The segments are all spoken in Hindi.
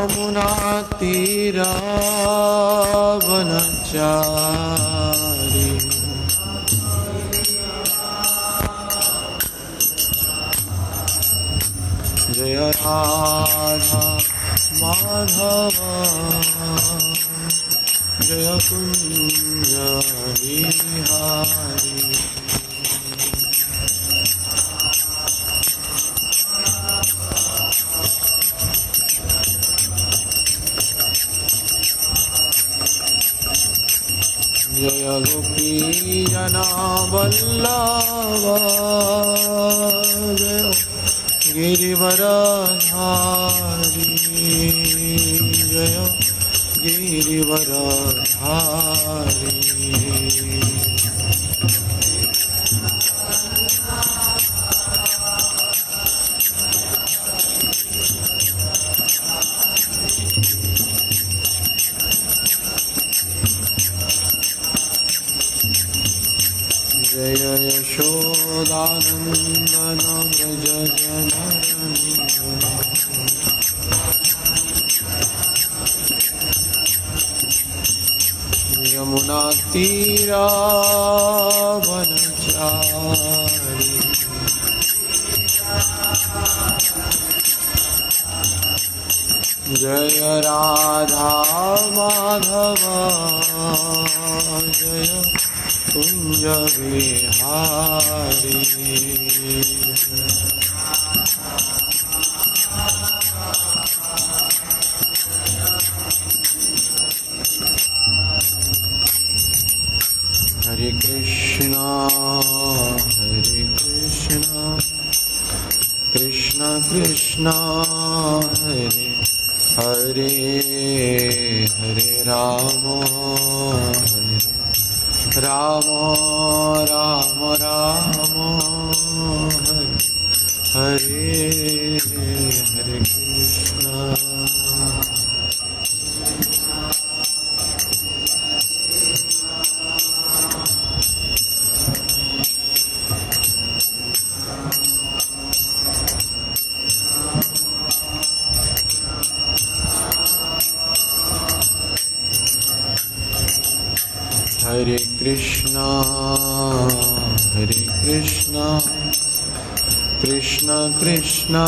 यमुनातीरावनचारी जय राधा माधव जय कुंज विहारी जय गोपी जना वल्लभ जय गिरिवरधारी जय गिरिवरधारी जय यशोदानंदन व्रज जनरंजन यमुनातीरावनचारी जय राधा माधव जय कुंज विहारी हरे कृष्णा कृष्ण कृष्णा हरे हरे हरे राम राम राम राम हरे हरे कृष्णा हरे कृष्णा कृष्ण कृष्णा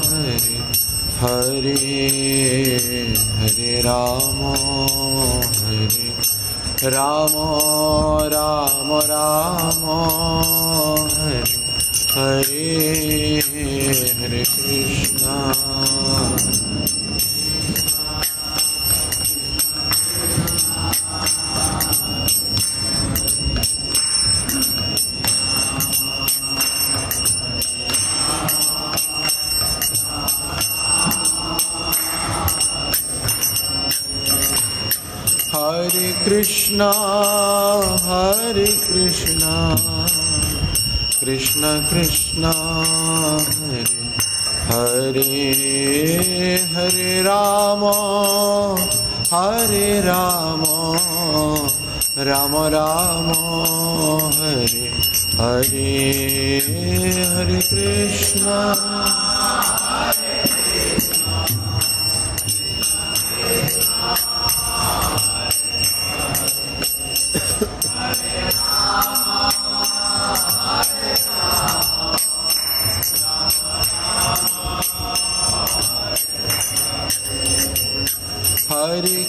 हरे हरे हरे राम राम राम राम हरे हरे हरे कृष्णा हरे कृष्णा कृष्ण कृष्णा हरे हरे हरे राम राम राम हरे हरे हरे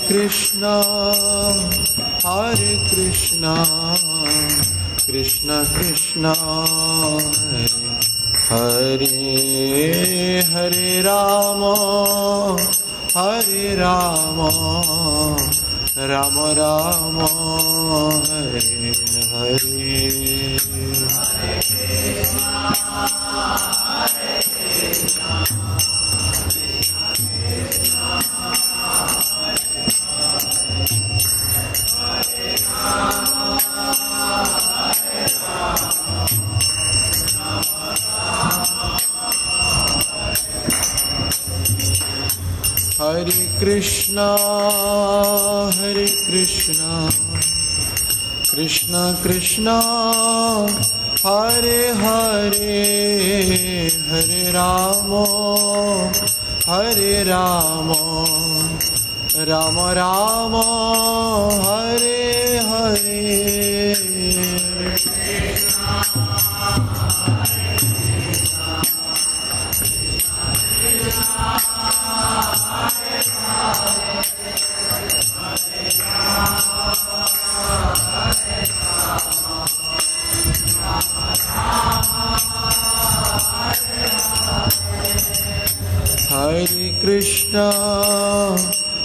कृष्णा हरे Krishna Krishna Krishna Hare Hare Hare Ram Ram Ram Hare Hare Hare Krishna Krishna Krishna Hare Hare Hare Ram Hare Rama Rama Rama Hare Hare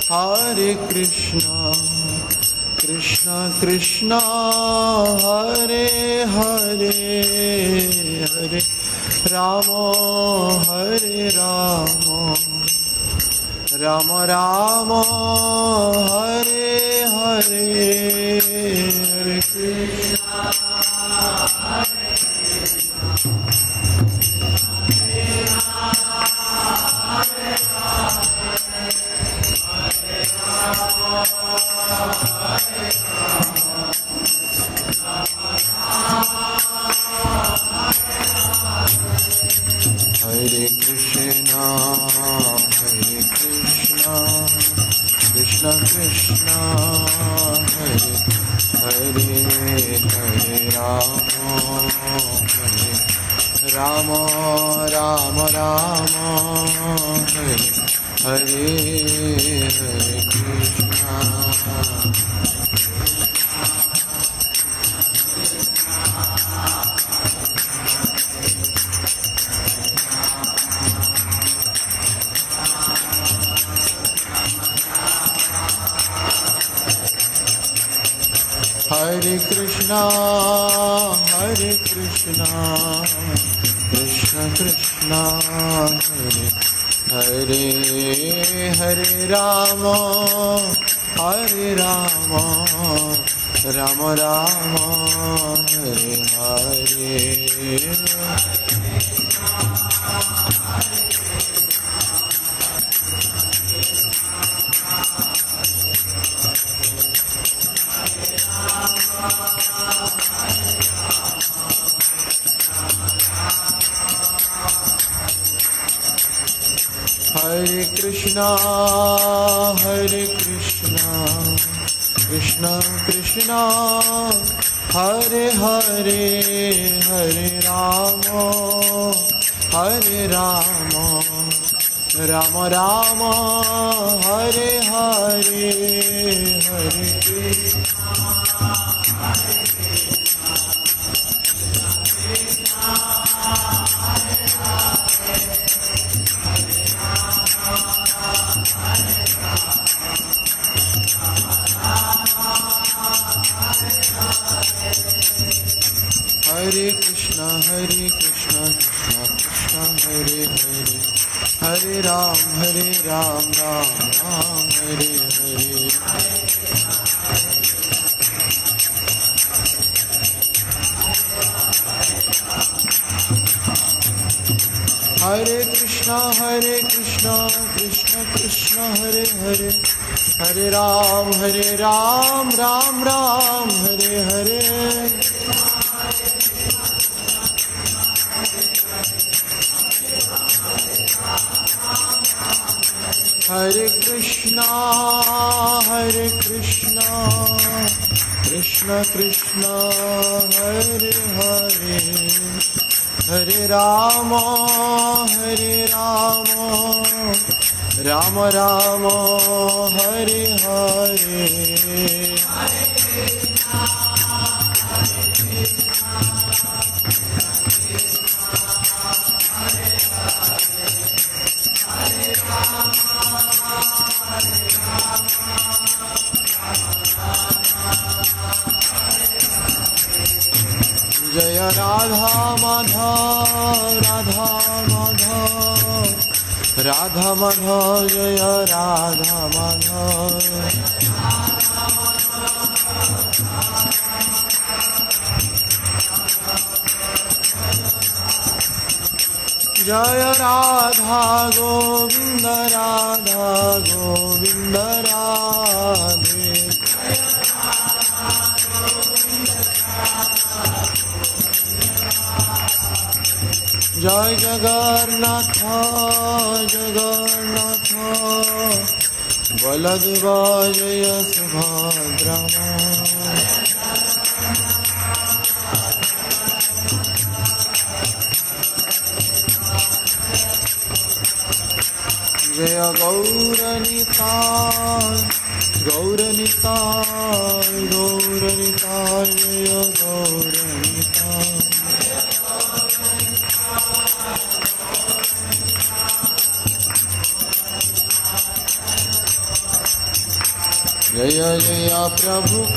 Hare Krishna Krishna Krishna Hare Hare Hare Rama Rama Rama Hare Hare Hare Krishna Hare Krishna Krishna Krishna Hare Hare Hare Rama Rama Rama Hare Hare Hare Krishna Hare Krishna Krishna Krishna Hare Hare Hare Rama Rama Rama Hare Hare Hare Krishna Krishna Krishna Hare Hare Hare Rama Rama Rama Hare Hare Hare Krishna Hare Krishna Krishna Krishna Hare Hare Hare Ram Ram Ram Hare Hare Hare Krishna Krishna Krishna Hare Hare Hare Ram Ram Ram Hare Hare Hare Krishna Krishna Krishna Hare Hare Hare Rama Rama Rama Hare Hare Jaya Radha Madhav Radha Madhav Radha Madhav Jaya Radha Madhav Jaya Radha Govinda Radha Govinda Radhe Jai Jagannath Baldeva जय सुभद्रा जय गौरनिताय गौरनिताय गौरनिताय जय गौरनिताय जय जय प्रभुपाद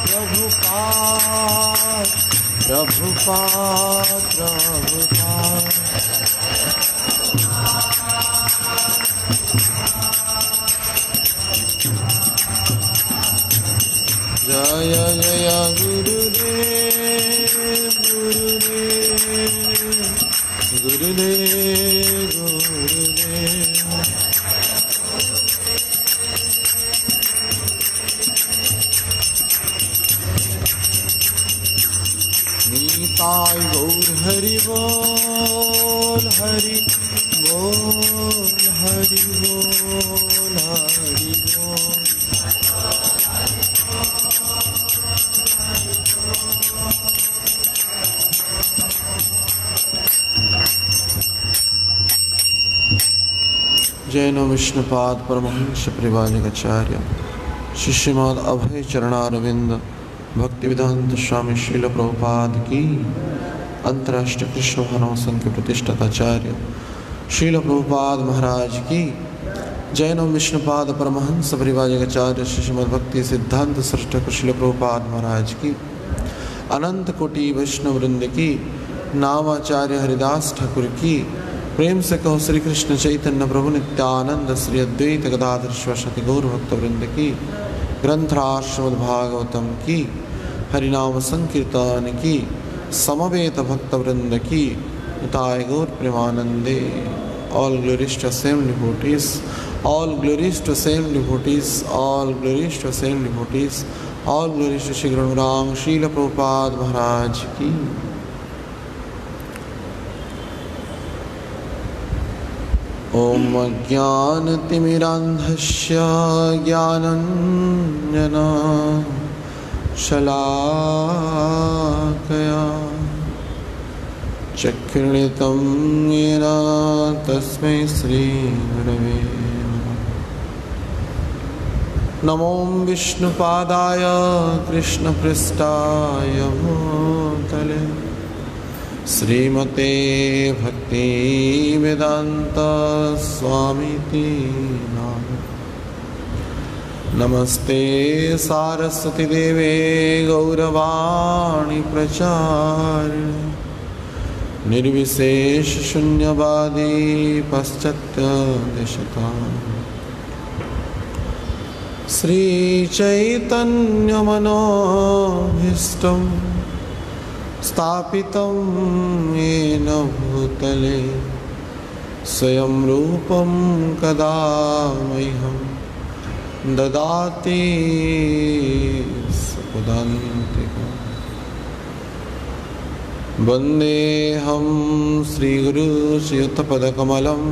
प्रभुपाद प्रभुपाद प्रभुपाद जय जय गुरुदेव गुरुदेव गुरुदेव गुरुदेव निताय गौर हरि बोल हरि बोल हरि बोल हरि बोल जैन विष्णुपाद परमहंस परिव्राजकाचार्य शिष्यमाद अभय चरणारविंद भक्तिवेदांत स्वामी श्रील प्रभुपाद की अंतर्राष्ट्रीय कृष्ण भानव संघ के प्रतिष्ठाताचार्य श्रील प्रभुपाद महाराज की जैन विष्णुपाद परमहंस परिव्राजकाचार्य श्रीमद् भक्ति सिद्धांत श्रेष्ठ श्रील प्रभुपाद महाराज की अनंत कोटि वैष्णव वृंद की नामाचार्य हरिदास ठाकुर की प्रेम से कहो श्री कृष्ण चैतन्य प्रभु नित्यानंद श्री अद्वैत गदाधर शिवासादि गौर भक्त वृंद की ग्रंथराज श्रीमद् भागवतम की हरिनाम संकीर्तन की समवेत भक्त वृंद की निताय गौर प्रेमानंदे all glories to same devotees all glories to same devotees all glories to same devotees all glories to Shri Guru Ram Srila Prabhupada Maharaj की ओम ज्ञानतिमिरान्धस्य ज्ञानञ्जना शलाकया चक्षुर्णितं येन तस्मै श्रीगुरवे नमो विष्णुपादाय कृष्णपृष्ठाय भूतले श्रीमते भक्ति वेदांत स्वामीति नाम नमस्ते सारस्वती देवे गौरवाणी प्रचारिणे निर्विशेष शून्यवादी पाश्चात्य देशताम् श्री चैतन्य मनोभीष्टं स्थापितं येन भूतले स्वयं रूपं कदा मह्यं ददाति सपदान्तिकम् वन्देऽहं श्रीगुरु श्रीयुतपदकमलं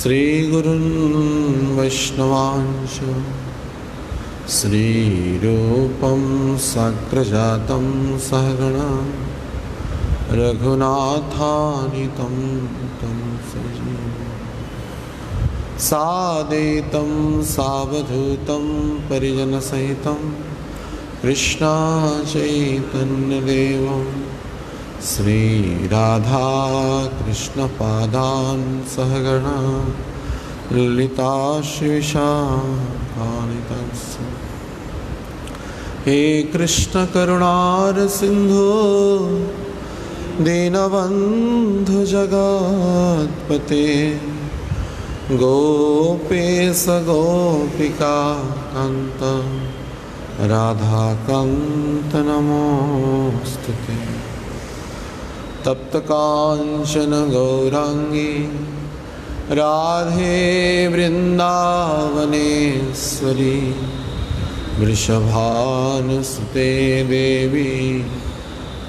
श्रीगुरुन् वैष्णवांश श्रीरूपं साग्रजातं सहगणा रघुनाथानितं तं सजीवं साद्वैतं सावधूतं परिजनसहितं कृष्णा चैतन्यदेवं श्रीराधा कृष्णपादान् सहगणा ललिता श्रीविशाखान्वितस्य हे कृष्ण करुणार सिंधु दीनबंधु जगत्पते गोपेश गोपिका कांत राधा कांत नमोस्तुते तप्त कांचन गौरांगी राधे वृंदावनेश्वरी वृषभानुसुते देवी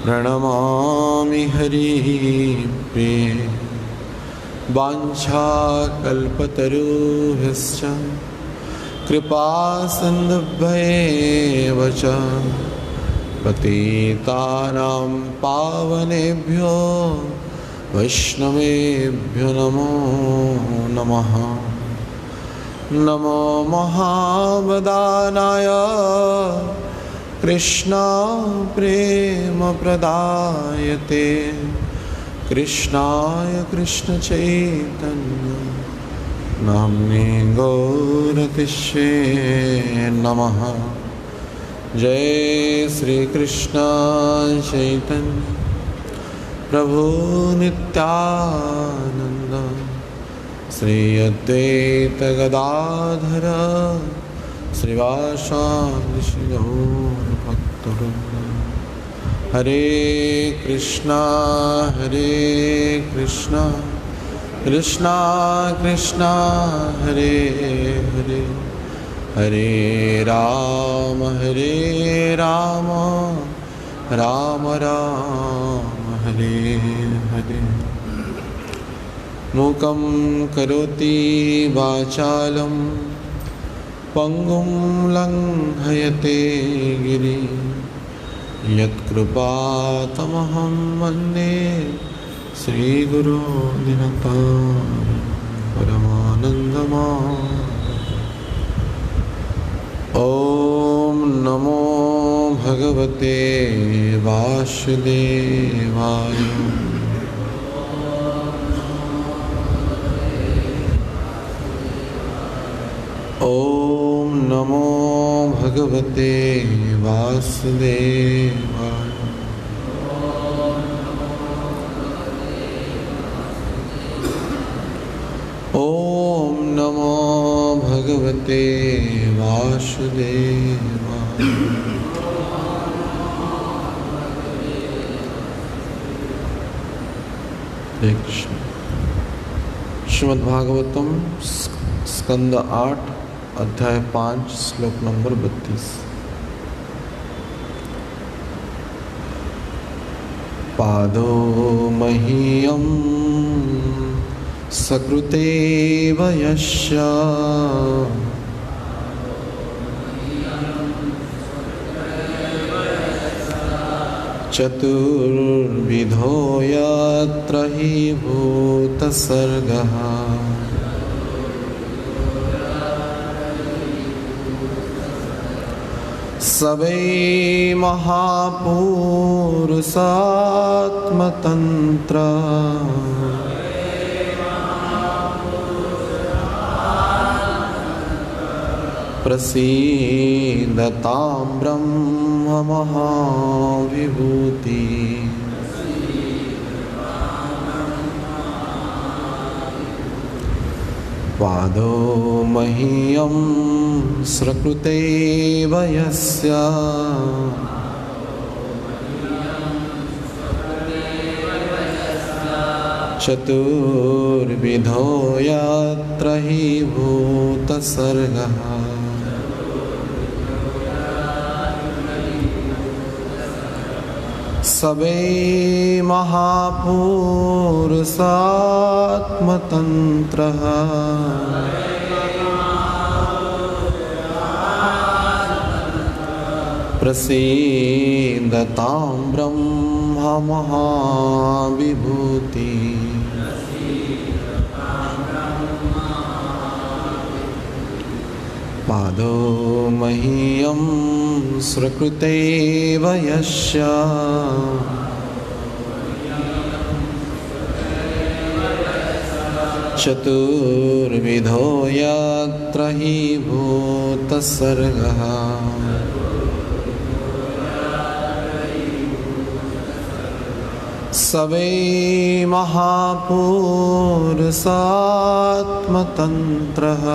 प्रणमामि हरिप्रिये वाञ्छाकल्पतरुभ्यश्च कृपा सिन्धुभ्येव च पतितानां पावनेभ्यो वैष्णवेभ्यो नमो नमः। नमो महावदानाय कृष्णा प्रेम प्रदायते कृष्णाय कृष्ण चैतन्य नाम्ने गौरतिष्ये नमः। जय श्री कृष्ण चैतन्य प्रभु नित्यानंद श्री अद्वैत गदाधर श्रीवासादि गौर भक्तवृंद। हरे कृष्णा कृष्णा कृष्णा हरे हरे, हरे राम राम राम हरे हरे। मूकं करोति वाचालं पंगुं लंघयते गिरिं यत्कृपातमहं वन्दे श्रीगुरो दिनतां परमानन्दमाधवम्। ॐ नमो भगवते वासुदेवाय। ॐ नमो भगवते वासुदेवाय। ॐ नमो भगवते वासुदेवाय। श्रीमद्भागवतम स्कंद 8 अध्याय 5 श्लोक नंबर 32। पादो मह्यं सकृतेव यस्य चतुर्विधो यत्र हि भूतसर्गः सवै महापुरुषात्मतन्त्र प्रसीदतां ब्रह्म महाविभूति। पादो मह्यं सकृतेव यस्य चतुर्विधो यत्र हि भूतसर्गः सवै महापुरुषात्मतन्त्रः प्रसीदतां ब्रह्म महाविभूति। पादो मह्यं सकृतेव यस्य चतुर्विधो यत्र हि भूतसर्गः सवै महापुरुषात्मतन्त्रः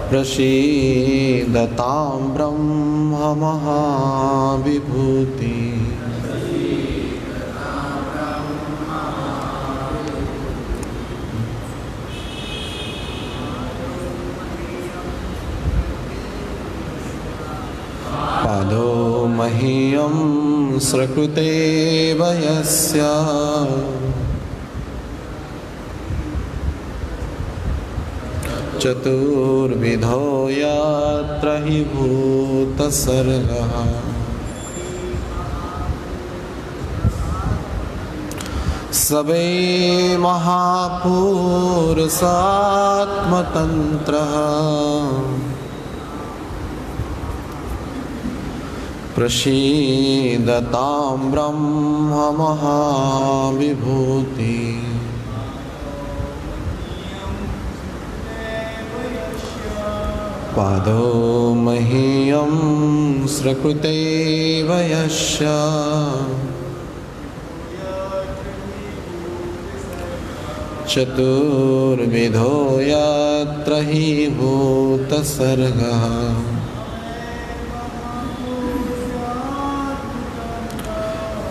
प्रसीदतां ब्रह्म महाविभूति। पादो मह्यं सकृते वयस्य चतुर्विधो यत्र हि भूतसर्गः सबे महापुरुषात्मतन्त्रः प्रसीदतां ब्रह्म महाविभूति पादो मह्यं सकृते वयस्य चतुर्विधो यत्र हि भूतसर्गः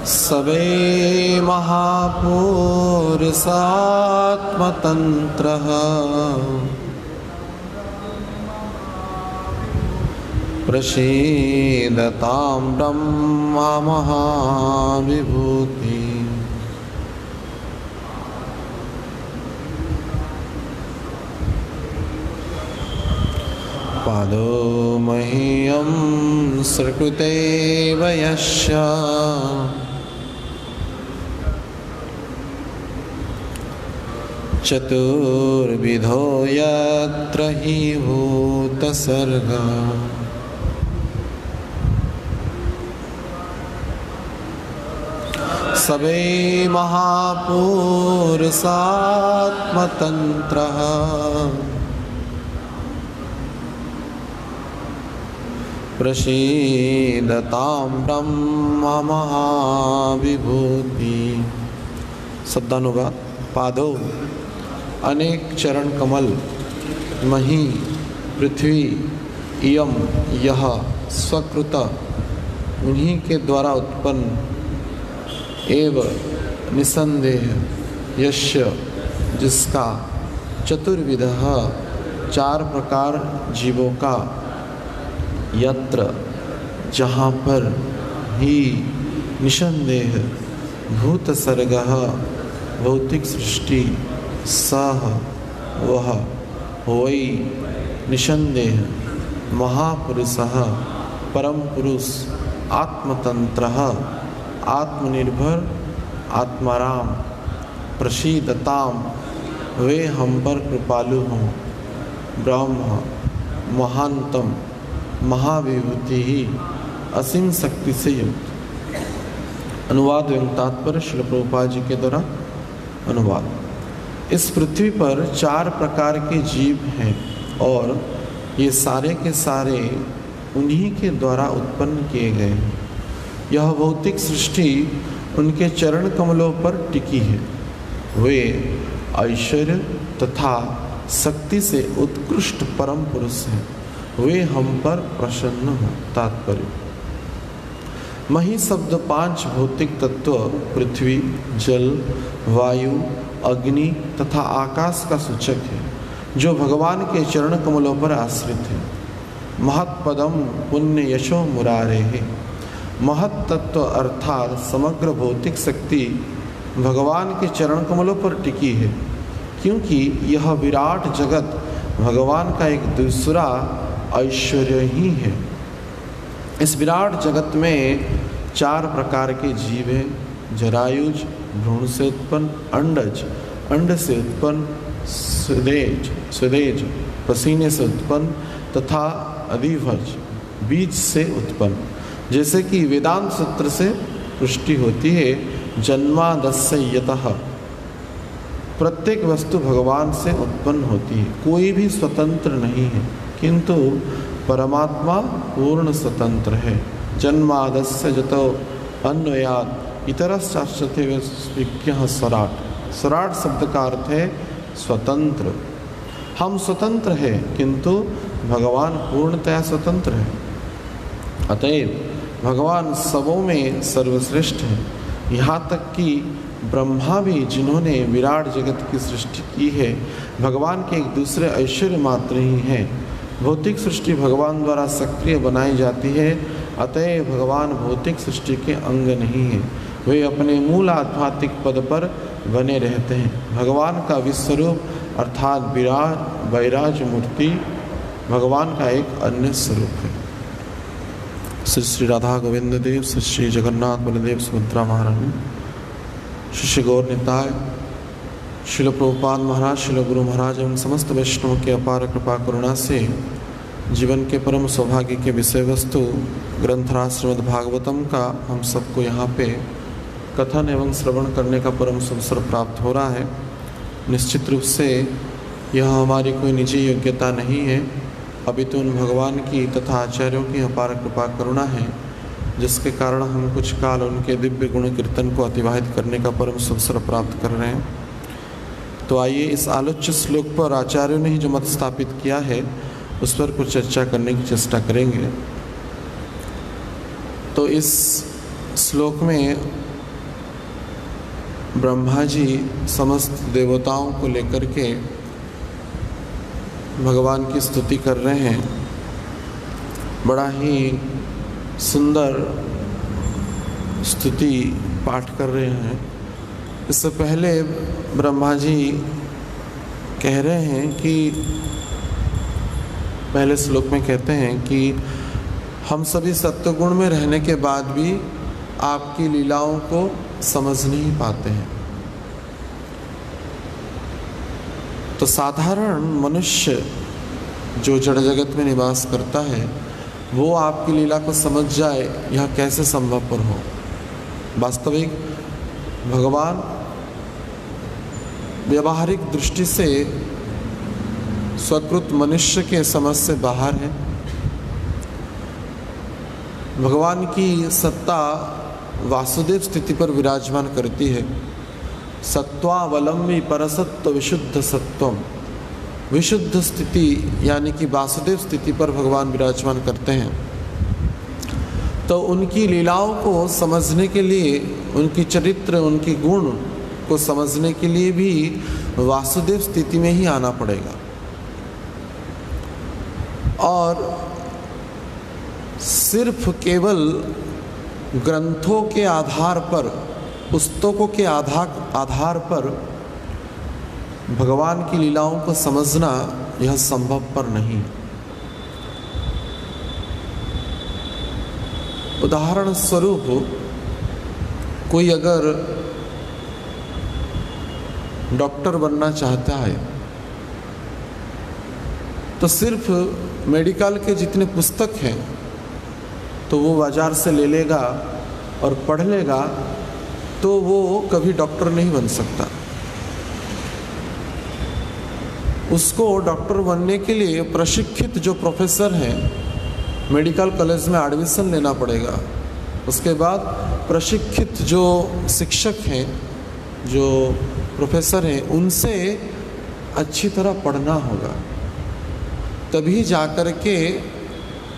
सबे महापुरुषात्मतन्त्रः प्रसीदतां ब्रह्म महाविभूति पादो मह्यं सकृते वयस्य चतुर्विधो यत्र हि भूतसर्गः सबे महापुरुषात्मतन्त्रः प्रसीदतां ब्रह्म महाविभूति। शब्दानुवाद। पादो अनेक चरण कमल, मही पृथ्वी, इयम यह स्वकृत उन्हीं के द्वारा उत्पन्न, एव निसंदेह यश्य जिसका, चतुर्विधः चार प्रकार जीवों का, यत्र जहाँ पर, ही निसंदेह भूतसर्गः भौतिक सृष्टि, सह वह, वै निसंदेह महापुरुषः परम पुरुष, आत्मतंत्रः आत्मनिर्भर आत्माराम, प्रसीदताम वे हम पर कृपालु हों, ब्रह्म महानतम महाविभूति ही असीम शक्ति से युक्त। अनुवाद एवं तात्पर्य श्रील प्रभुपाद जी के द्वारा अनुवाद। इस पृथ्वी पर चार प्रकार के जीव हैं और ये सारे के सारे उन्हीं के द्वारा उत्पन्न किए गए हैं। यह भौतिक सृष्टि उनके चरण कमलों पर टिकी है। वे ऐश्वर्य तथा शक्ति से उत्कृष्ट परम पुरुष हैं। वे हम पर प्रसन्न हो। तात्पर्य। मही शब्द पांच भौतिक तत्व पृथ्वी, जल, वायु, अग्नि तथा आकाश का सूचक है, जो भगवान के चरण कमलों पर आश्रित है। महत्पदम पुण्य यशो मुरारे है। महत तत्व अर्थात समग्र भौतिक शक्ति भगवान के चरण कमलों पर टिकी है, क्योंकि यह विराट जगत भगवान का एक दूसरा ऐश्वर्य ही है। इस विराट जगत में चार प्रकार के जीव हैं। जरायुज भ्रूण से उत्पन्न, अंडज अंड से उत्पन्न, सुदेज पसीने से उत्पन्न तथा अधिभज बीज से उत्पन्न। जैसे कि वेदांत सूत्र से पुष्टि होती है, जन्मादस्य यतः, प्रत्येक वस्तु भगवान से उत्पन्न होती है, कोई भी स्वतंत्र नहीं है, किंतु परमात्मा पूर्ण स्वतंत्र है। जन्मादस्य जतो अन्वयात इतरश्चाश्चते विज्ञः स्वराट। स्वराट शब्द का अर्थ है स्वतंत्र। हम स्वतंत्र हैं, किंतु भगवान पूर्णतया स्वतंत्र है। अतएव भगवान सबों में सर्वश्रेष्ठ है। यहाँ तक कि ब्रह्मा भी, जिन्होंने विराट जगत की सृष्टि की है, भगवान के एक दूसरे ऐश्वर्य मात्र ही हैं। भौतिक सृष्टि भगवान द्वारा सक्रिय बनाई जाती है, अतएव भगवान भौतिक सृष्टि के अंग नहीं है, वे अपने मूल आध्यात्मिक पद पर बने रहते हैं। भगवान का विस्वरूप अर्थात वैराज मूर्ति भगवान का एक अन्य स्वरूप है। श्री श्री राधा गोविंद देव, श्री श्री जगन्नाथ बलदेव सुभद्रा महारानी, श्री श्री गौर निताय, श्रील प्रभुपाद महाराज, श्रील गुरु महाराज एवं समस्त वैष्णवों की अपार कृपा करुणा से जीवन के परम सौभाग्य के विषय वस्तु ग्रंथराज श्रीमद् भागवतम का हम सबको यहाँ पे कथन एवं श्रवण करने का परम अवसर प्राप्त हो रहा है। निश्चित रूप से यह हमारी कोई निजी योग्यता नहीं है, अपितु उन भगवान की तथा आचार्यों की अपार कृपा करुणा है, जिसके कारण हम कुछ काल उनके दिव्य गुण कीर्तन को अतिवाहित करने का परम अवसर प्राप्त कर रहे हैं। तो आइए इस आलोच्य श्लोक पर आचार्यों ने ही जो मत स्थापित किया है उस पर कुछ चर्चा करने की चेष्टा करेंगे। तो इस श्लोक में ब्रह्मा जी समस्त देवताओं को लेकर के भगवान की स्तुति कर रहे हैं। बड़ा ही सुंदर स्तुति पाठ कर रहे हैं। इससे पहले ब्रह्मा जी कह रहे हैं कि पहले श्लोक में कहते हैं कि हम सभी सत्वगुण में रहने के बाद भी आपकी लीलाओं को समझ नहीं पाते हैं। तो साधारण मनुष्य जो जड़ जगत में निवास करता है वो आपकी लीला को समझ जाए, यह कैसे संभवपर हो। वास्तविक भगवान व्यावहारिक दृष्टि से स्वकृत मनुष्य के समझ से बाहर है। भगवान की सत्ता वासुदेव स्थिति पर विराजमान करती है। सत्वावलंबी परसत्व विशुद्ध सत्वम, विशुद्ध स्थिति यानी कि वासुदेव स्थिति पर भगवान विराजमान करते हैं। तो उनकी लीलाओं को समझने के लिए, उनकी चरित्र, उनकी गुण को समझने के लिए भी वासुदेव स्थिति में ही आना पड़ेगा। और सिर्फ केवल ग्रंथों के आधार पर, पुस्तकों के आधार पर भगवान की लीलाओं को समझना यह संभवपर नहीं। उदाहरण स्वरूप कोई अगर डॉक्टर बनना चाहता है तो सिर्फ मेडिकल के जितने पुस्तक हैं तो वो बाज़ार से ले लेगा और पढ़ लेगा, तो वो कभी डॉक्टर नहीं बन सकता। उसको डॉक्टर बनने के लिए प्रशिक्षित जो प्रोफेसर हैं, मेडिकल कॉलेज में एडमिशन लेना पड़ेगा। उसके बाद प्रशिक्षित जो शिक्षक हैं, जो प्रोफेसर हैं, उनसे अच्छी तरह पढ़ना होगा, तभी जाकर के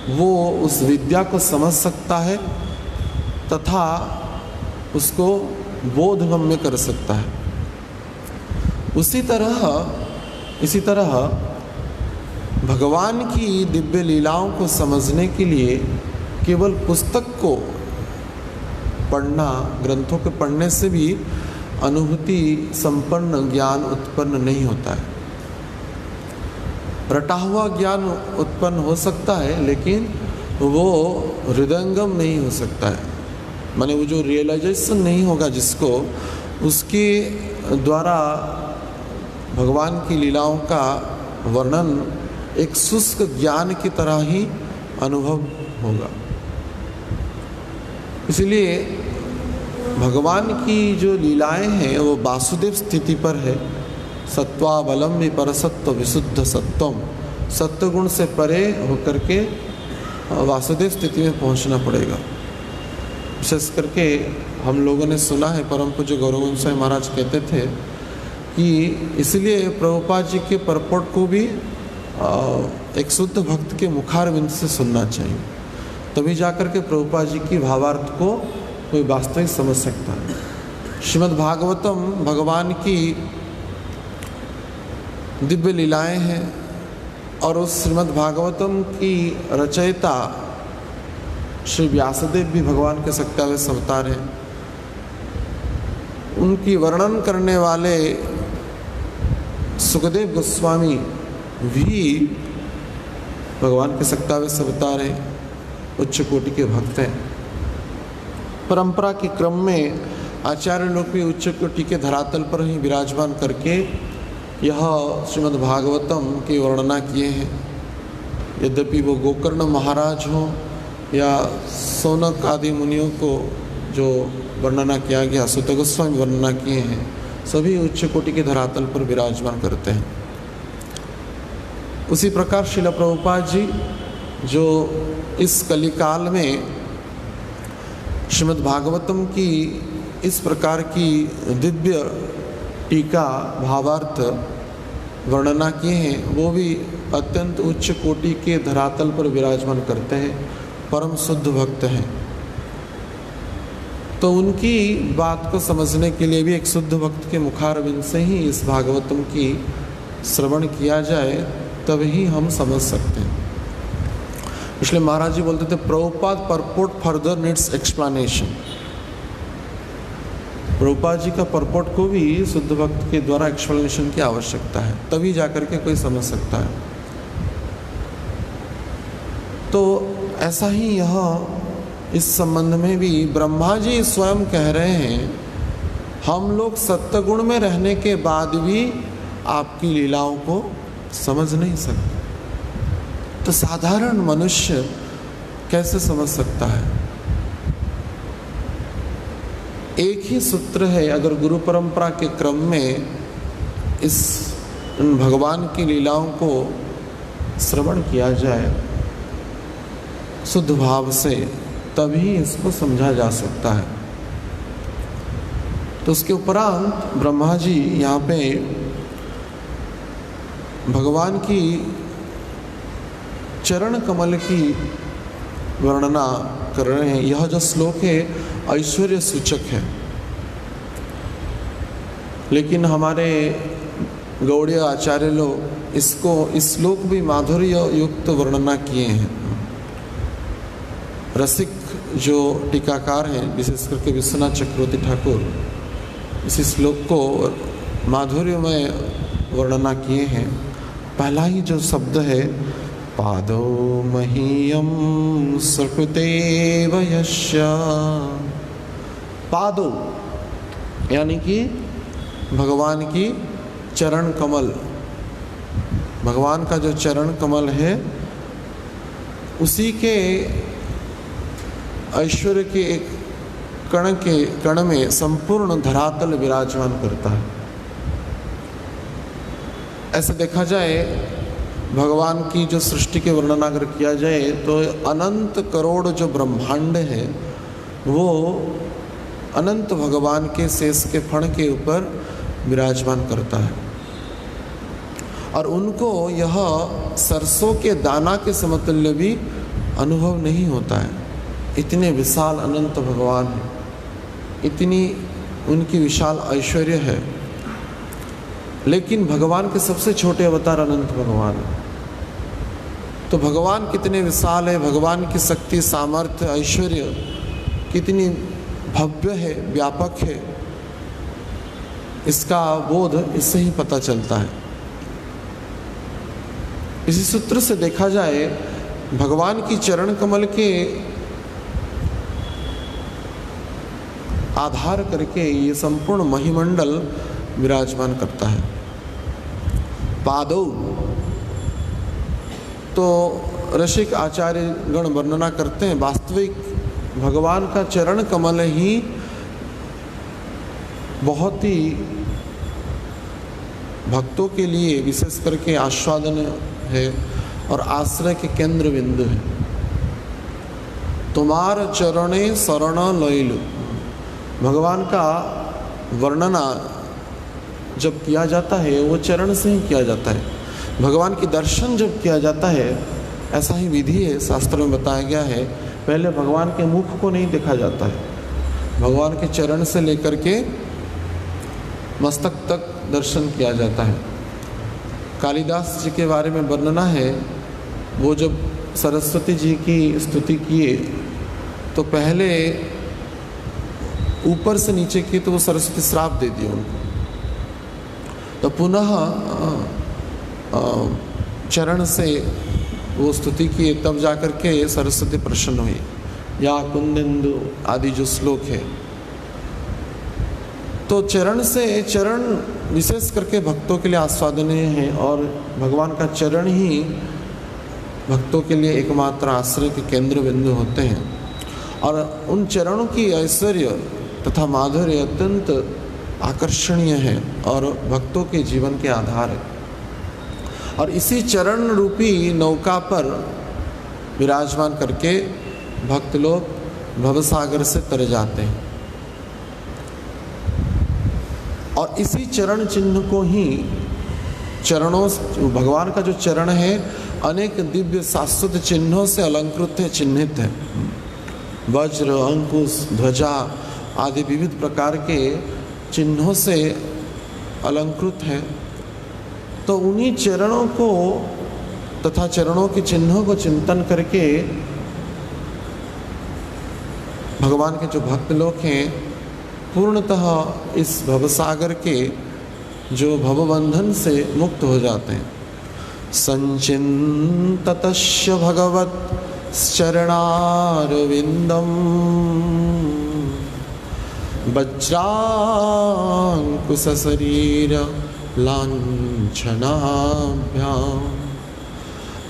वो उस विद्या को समझ सकता है तथा उसको बोधगम्य कर सकता है। इसी तरह भगवान की दिव्य लीलाओं को समझने के लिए केवल पुस्तक को पढ़ना, ग्रंथों के पढ़ने से भी अनुभूति संपन्न ज्ञान उत्पन्न नहीं होता है। रटा हुआ ज्ञान उत्पन्न हो सकता है, लेकिन वो हृदयंगम नहीं हो सकता है। माने वो जो रियलाइजेशन नहीं होगा जिसको, उसके द्वारा भगवान की लीलाओं का वर्णन एक शुष्क ज्ञान की तरह ही अनुभव होगा। इसलिए भगवान की जो लीलाएं हैं वो वासुदेव स्थिति पर है। सत्वावलंबी परसत्व विशुद्ध सत्वम, सत्वगुण से परे होकर के वासुदेव स्थिति में पहुंचना पड़ेगा। विशेष करके हम लोगों ने सुना है, परम पूज्य गौरवंश स्वामी महाराज कहते थे कि इसलिए प्रभुपाद जी के परपोट को भी एक शुद्ध भक्त के मुखारविंद से सुनना चाहिए, तभी जाकर के प्रभुपाद जी की भावार्थ को कोई वास्तविक समझ सकता है। श्रीमद् भागवतम भगवान की दिव्य लीलाएं हैं और उस श्रीमद् भागवतम की रचयिता श्री व्यासदेव भी भगवान के सत्यावेश अवतार हैं। उनकी वर्णन करने वाले सुखदेव गोस्वामी भी भगवान के सत्यावेश अवतार हैं, उच्च कोटि के भक्त हैं। परंपरा के क्रम में आचार्य लोग भी उच्च कोटि के धरातल पर ही विराजमान करके यह श्रीमद् भागवतम की वर्णना किए हैं। यद्यपि वो गोकर्ण महाराज हों या सौनक आदि मुनियों को जो वर्णना किया गया, सुत गोस्वामी वर्णना किए हैं, सभी उच्च कोटि के धरातल पर विराजमान करते हैं। उसी प्रकार श्रील प्रभुपाद जी जो इस कलिकाल में श्रीमद् भागवतम की इस प्रकार की दिव्य टीका भावार्थ वर्णना किए हैं, वो भी अत्यंत उच्च कोटि के धरातल पर विराजमान करते हैं, परम शुद्ध भक्त हैं। तो उनकी बात को समझने के लिए भी एक शुद्ध भक्त के मुखारविंद से ही इस भागवतम की श्रवण किया जाए, तभी हम समझ सकते हैं। इसलिए महाराज जी बोलते थे Prabhupada purport further needs explanation. Prabhupada ji का परपोर्ट को भी शुद्ध भक्त के द्वारा एक्सप्लेनेशन की आवश्यकता है, तभी जाकर के कोई समझ सकता है। तो ऐसा ही यह इस संबंध में भी ब्रह्मा जी स्वयं कह रहे हैं, हम लोग सत्वगुण में रहने के बाद भी आपकी लीलाओं को समझ नहीं सकते। तो साधारण मनुष्य कैसे समझ सकता है? एक ही सूत्र है, अगर गुरु परंपरा के क्रम में इस भगवान की लीलाओं को श्रवण किया जाए शुद्ध भाव से, तभी इसको समझा जा सकता है। तो उसके उपरांत ब्रह्मा जी यहाँ पे भगवान की चरण कमल की वर्णना कर रहे हैं। यह जो श्लोक है ऐश्वर्य सूचक है, लेकिन हमारे गौड़ीय आचार्य लोग इसको इस श्लोक भी माधुर्य युक्त वर्णना किए हैं। रसिक जो टीकाकार हैं, विशेष करके विश्वनाथ चक्रवर्ती ठाकुर, इसी श्लोक को माधुर्यमय वर्णना किए हैं। पहला ही जो शब्द है पादो मह्यम सुकृतेव यस्य, पादो यानी कि भगवान की चरण कमल, भगवान का जो चरण कमल है उसी के ऐश्वर्य के एक कण में संपूर्ण धरातल विराजमान करता है। ऐसे देखा जाए भगवान की जो सृष्टि के वर्णन अगर किया जाए तो अनंत करोड़ जो ब्रह्मांड है वो अनंत भगवान के शेष के फण के ऊपर विराजमान करता है, और उनको यह सरसों के दाना के समतुल्य भी अनुभव नहीं होता है। इतने विशाल अनंत भगवान है, इतनी उनकी विशाल ऐश्वर्य है, लेकिन भगवान के सबसे छोटे अवतार अनंत भगवान है। तो भगवान कितने विशाल है, भगवान की शक्ति, सामर्थ्य, ऐश्वर्य कितनी भव्य है, व्यापक है, इसका बोध इससे ही पता चलता है। इसी सूत्र से देखा जाए भगवान की चरण कमल के आधार करके ये संपूर्ण महिमंडल विराजमान करता है। पादौ तो रसिक आचार्य गण वर्णना करते हैं, वास्तविक भगवान का चरण कमल ही बहुत ही भक्तों के लिए विशेष करके आस्वादन है और आश्रय के केंद्र बिंदु है। तुम्हार चरणे शरण लैलु, भगवान का वर्णना जब किया जाता है वो चरण से ही किया जाता है। भगवान की दर्शन जब किया जाता है, ऐसा ही विधि है, शास्त्र में बताया गया है, पहले भगवान के मुख को नहीं देखा जाता है, भगवान के चरण से लेकर के मस्तक तक दर्शन किया जाता है। कालिदास जी के बारे में वर्णना है, वो जब सरस्वती जी की स्तुति किए तो पहले ऊपर से नीचे की तो वो सरस्वती श्राप दे दिया उनको, तो पुनः चरण से वो स्तुति किए, तब जाकर के सरस्वती प्रसन्न हुई। या कुंदेंदु आदि जो श्लोक है, तो चरण से, चरण विशेष करके भक्तों के लिए आस्वादनीय है और भगवान का चरण ही भक्तों के लिए एकमात्र आश्रय के केंद्र बिंदु होते हैं। और उन चरणों की ऐश्वर्य तथा माधुर्य अत्यंत आकर्षणीय है और भक्तों के जीवन के आधार है। और इसी चरण रूपी नौका पर विराजमान करके भक्त लोग भवसागर से तर जाते हैं। और इसी चरण चिन्ह को ही चरणों, भगवान का जो चरण है अनेक दिव्य शाश्वत चिन्हों से अलंकृत है, चिन्हित है। वज्र, अंकुश, ध्वजा आदि विविध प्रकार के चिन्हों से अलंकृत है। तो उन्हीं चरणों को तथा चरणों के चिन्हों को चिंतन करके भगवान के जो भक्त लोग हैं पूर्णतः इस भवसागर के जो भवबंधन से मुक्त हो जाते हैं। संचिन्ततस्य भगवत् चरणारविंदम वज्रांकुश शरीर लांछनाभ्याम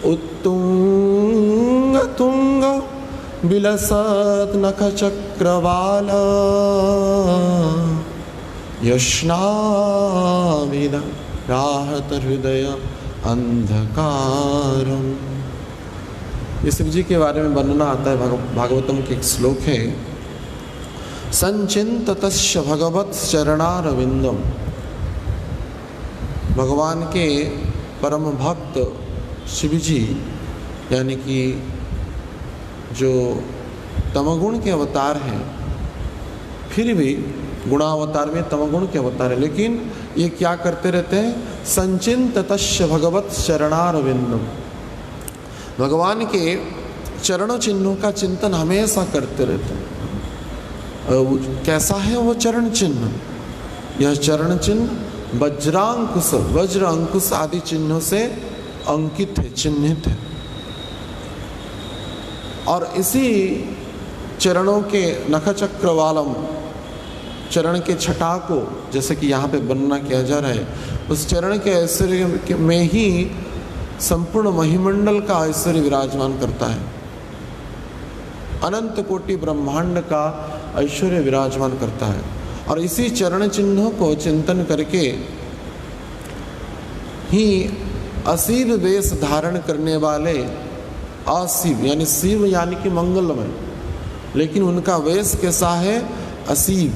उत्तुंग तुंग विलसत् नख चक्रवाल यष्णाविद राहत हृदय अंधकारम। ये शिव जी के बारे में वर्णना आता है, भागवतम के एक श्लोक है। संचिन्ततस्य भगवत् चरणारविंदम, भगवान के परम भक्त शिव जी यानी कि जो तमगुण के अवतार हैं, फिर भी गुणावतार में तमगुण के अवतार है, लेकिन ये क्या करते रहते हैं? संचिन्ततस्य भगवत् चरणारविंदम, भगवान के चरणों चिन्हों का चिंतन हमेशा करते रहते हैं। कैसा है वो चरण चिन्ह? यह चरण चिन्ह वज्रांकुश, वज्र अंकुश आदि चिन्हों से अंकित है, चिन्हित है। और इसी चरणों के नखचक्रवालम, चरण के छटा को जैसे कि यहाँ पे वर्णना किया जा रहा है, उस चरण के ऐश्वर्य में ही संपूर्ण महिमंडल का ऐश्वर्य विराजमान करता है। अनंत कोटि ब्रह्मांड का ऐश्वर्य विराजमान करता है। और इसी चरण चिन्हों को चिंतन करके ही असीव वेश धारण करने वाले अशिव यानी शिव यानी कि मंगलमय, लेकिन उनका वेश कैसा है? असीव,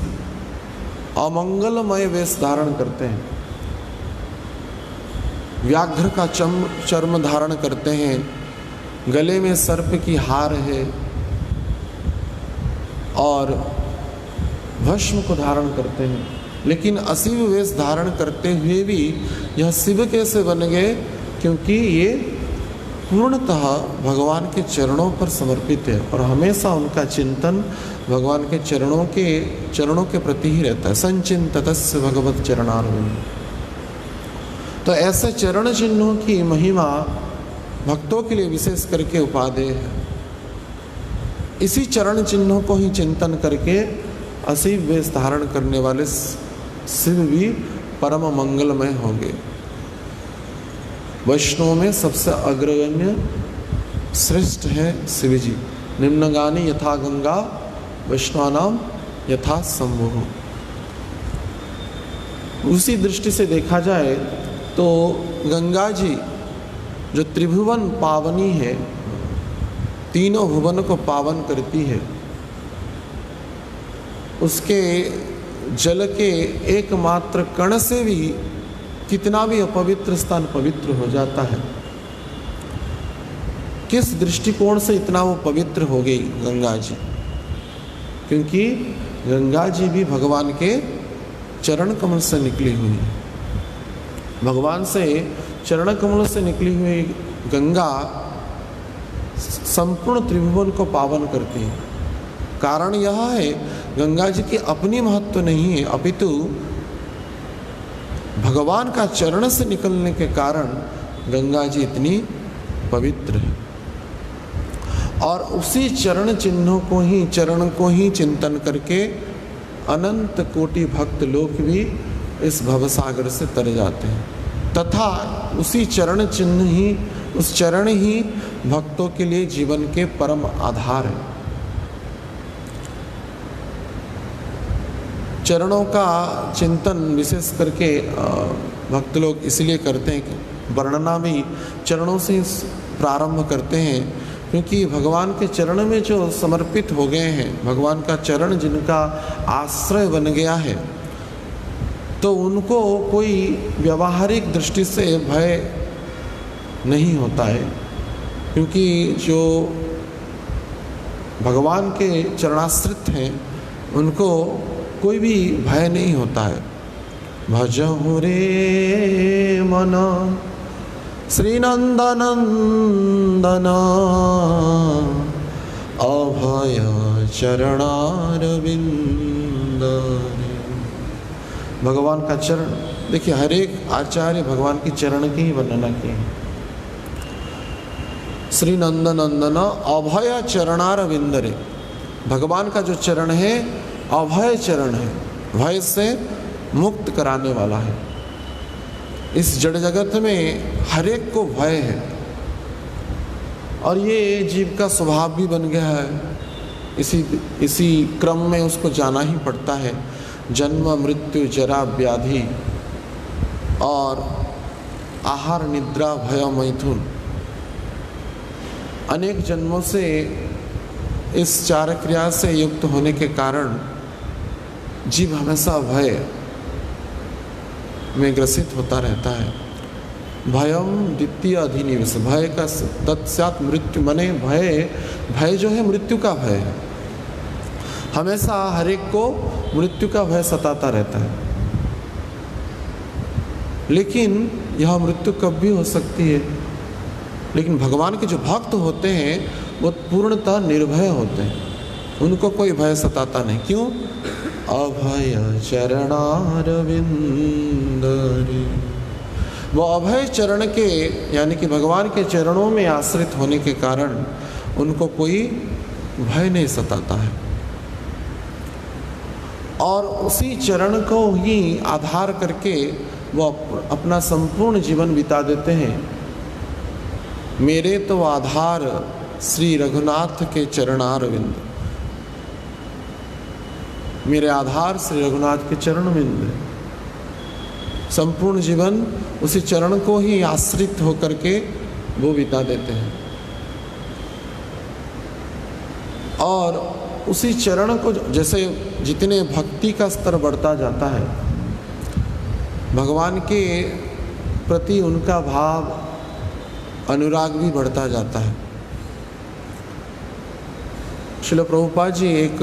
अमंगलमय वेश धारण करते हैं। व्याघ्र का चर्म धारण करते हैं, गले में सर्प की हार है और भस्म को धारण करते हैं। लेकिन अशिव वेश धारण करते हुए भी यह शिव कैसे बन गए? क्योंकि ये पूर्णतः भगवान के चरणों पर समर्पित है और हमेशा उनका चिंतन भगवान के चरणों के प्रति ही रहता है। संचिन्ततस्य भगवत् चरणारविंद। तो ऐसे चरण चिन्हों की महिमा भक्तों के लिए विशेष करके उपादेय है। इसी चरण चिन्हों को ही चिंतन करके असीम वेश धारण करने वाले शिव भी परम मंगलमय होंगे। वैष्णव में सबसे अग्रगण्य श्रेष्ठ है शिव जी। निम्नगानी यथा गंगा वैष्णवानाम यथा शंभु। उसी दृष्टि से देखा जाए तो गंगा जी जो त्रिभुवन पावनी है, तीनों भुवन को पावन करती है, उसके जल के एकमात्र कण से भी कितना भी अपवित्र स्थान पवित्र हो जाता है। किस दृष्टिकोण से इतना वो पवित्र हो गई गंगा जी? क्योंकि गंगा जी भी भगवान के चरण कमल से निकली हुई है। भगवान से चरण कमल से निकली हुई गंगा संपूर्ण त्रिभुवन को पावन करती है। कारण यह है, गंगा जी की अपनी महत्व नहीं है, अपितु भगवान का चरण से निकलने के कारण गंगा जी इतनी पवित्र है। और उसी चरण चिन्हों को ही, चरण को ही चिंतन करके अनंत कोटि भक्त लोग भी इस भवसागर से तर जाते हैं, तथा उसी चरण चिन्ह ही, उस चरण ही भक्तों के लिए जीवन के परम आधार है। चरणों का चिंतन विशेष करके भक्त लोग इसलिए करते हैं कि वर्णना भी चरणों से प्रारंभ करते हैं, क्योंकि भगवान के चरण में जो समर्पित हो गए हैं, भगवान का चरण जिनका आश्रय बन गया है, तो उनको कोई व्यावहारिक दृष्टि से भय नहीं होता है, क्योंकि जो भगवान के चरणाश्रित हैं उनको कोई भी भय नहीं होता है। भजहु रे मन श्री नंदनंदन अभय चरणारविंद। भगवान का चरण, देखिए हर एक आचार्य भगवान की चरण की ही वर्णना की है। श्री नंदनंदन अभय चरणारविंद रे, भगवान का जो चरण है अभय चरण है, भय से मुक्त कराने वाला है। इस जड़ जगत में हर एक को भय है, और ये जीव का स्वभाव भी बन गया है। इसी क्रम में उसको जाना ही पड़ता है। जन्म मृत्यु जरा व्याधि और आहार निद्रा भय मैथुन, अनेक जन्मों से इस चार क्रिया से युक्त होने के कारण जीव हमेशा भय में ग्रसित होता रहता है। भयम द्वितीय अधिनिवेश, भय का तत्स्यात् मृत्यु, मने भय जो है मृत्यु का भय है। हमेशा हर एक को मृत्यु का भय सताता रहता है, लेकिन यह मृत्यु कब भी हो सकती है। लेकिन भगवान के जो भक्त होते हैं वो पूर्णतः निर्भय होते हैं, उनको कोई भय सताता नहीं। क्यों? अभय चरणारविंद रे, वो अभय चरण के, यानी कि भगवान के चरणों में आश्रित होने के कारण उनको कोई भय नहीं सताता है, और उसी चरण को ही आधार करके वो अपना संपूर्ण जीवन बिता देते हैं। मेरे तो आधार श्री रघुनाथ के चरणारविंद, मेरे आधार श्री रघुनाथ के चरणविंद। संपूर्ण जीवन उसी चरण को ही आश्रित होकर के वो बिता देते हैं, और उसी चरण को, जैसे जितने भक्ति का स्तर बढ़ता जाता है, भगवान के प्रति उनका भाव अनुराग भी बढ़ता जाता है। श्रील प्रभुपाद जी एक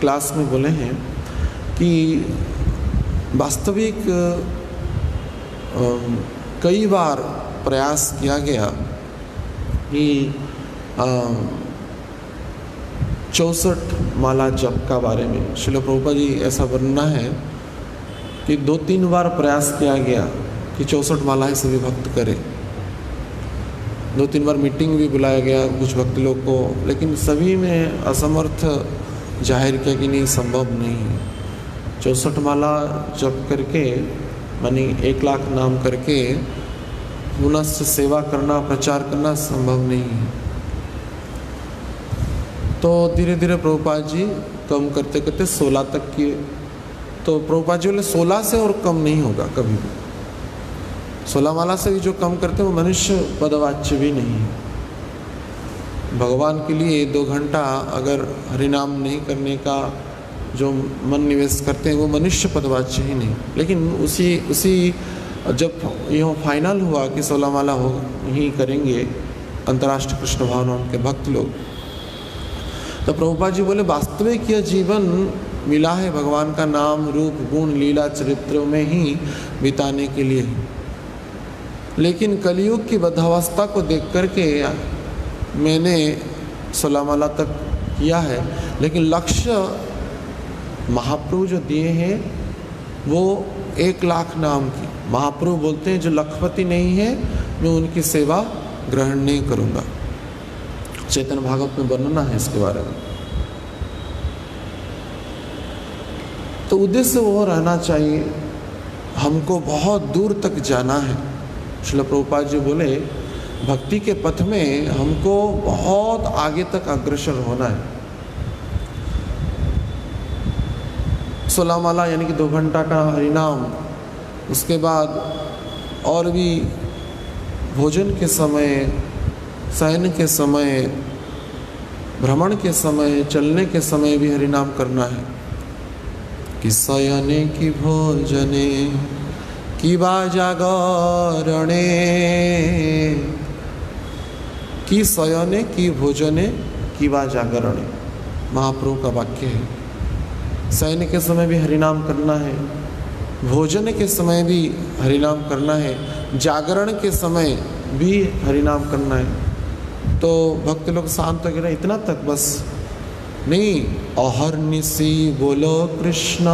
क्लास में बोले हैं कि वास्तविक कई बार प्रयास किया गया कि 64 माला जप का बारे में। श्रील प्रभुपाद जी ऐसा वर्णना है कि 2-3 बार प्रयास किया गया कि 64 मालाएं सभी भक्त करें। 2-3 बार मीटिंग भी बुलाया गया कुछ भक्त लोग को, लेकिन सभी में असमर्थ जाहिर किया कि नहीं, संभव नहीं है। 64 माला जप करके, मानी 1 लाख नाम करके पुनः सेवा करना, प्रचार करना संभव नहीं है। तो धीरे धीरे प्रभुपाद जी कम करते करते 16 तक किए। तो प्रभुपाद जी बोले 16 से और कम नहीं होगा कभी भी। 16 माला से भी जो कम करते हैं वो मनुष्य पदवाच्य भी नहीं है। भगवान के लिए 2 घंटा अगर हरिनाम नहीं करने का जो मन निवेश करते हैं वो मनुष्य पदवाच्य ही नहीं। लेकिन उसी जब यह फाइनल हुआ कि 16 माला हो ही करेंगे अंतर्राष्ट्रीय कृष्ण भावना के भक्त लोग, तो प्रभुपाद जी बोले वास्तविक यह जीवन मिला है भगवान का नाम रूप गुण लीला चरित्रों में ही बिताने के लिए। लेकिन कलयुग की बद्धावस्था को देख करके मैंने 16 माला तक किया है, लेकिन लक्ष्य महाप्रभु जो दिए हैं वो 1 लाख नाम की। महाप्रभु बोलते हैं जो लखपति नहीं है मैं उनकी सेवा ग्रहण नहीं करूँगा। चैतन्य भागवत में वर्णना है इसके बारे में। तो उद्देश्य वो रहना चाहिए, हमको बहुत दूर तक जाना है। श्रील प्रभुपाद जी बोले भक्ति के पथ में हमको बहुत आगे तक अग्रसर होना है। 16 माला यानी कि 2 घंटा का हरिनाम, उसके बाद और भी भोजन के समय, शयन के समय, भ्रमण के समय, चलने के समय भी हरिनाम करना है। कि शयने की भोजने की बा जागरणे, कि शयने की भोजने की बा जागरणे, महाप्रभु का वाक्य है। शयन के समय भी हरिनाम करना है, भोजन के समय भी हरिनाम करना है, जागरण के समय भी हरिनाम करना है। तो भक्त लोग शांत हो गए, इतना तक बस नहीं, अहर्निशि बोलो कृष्ण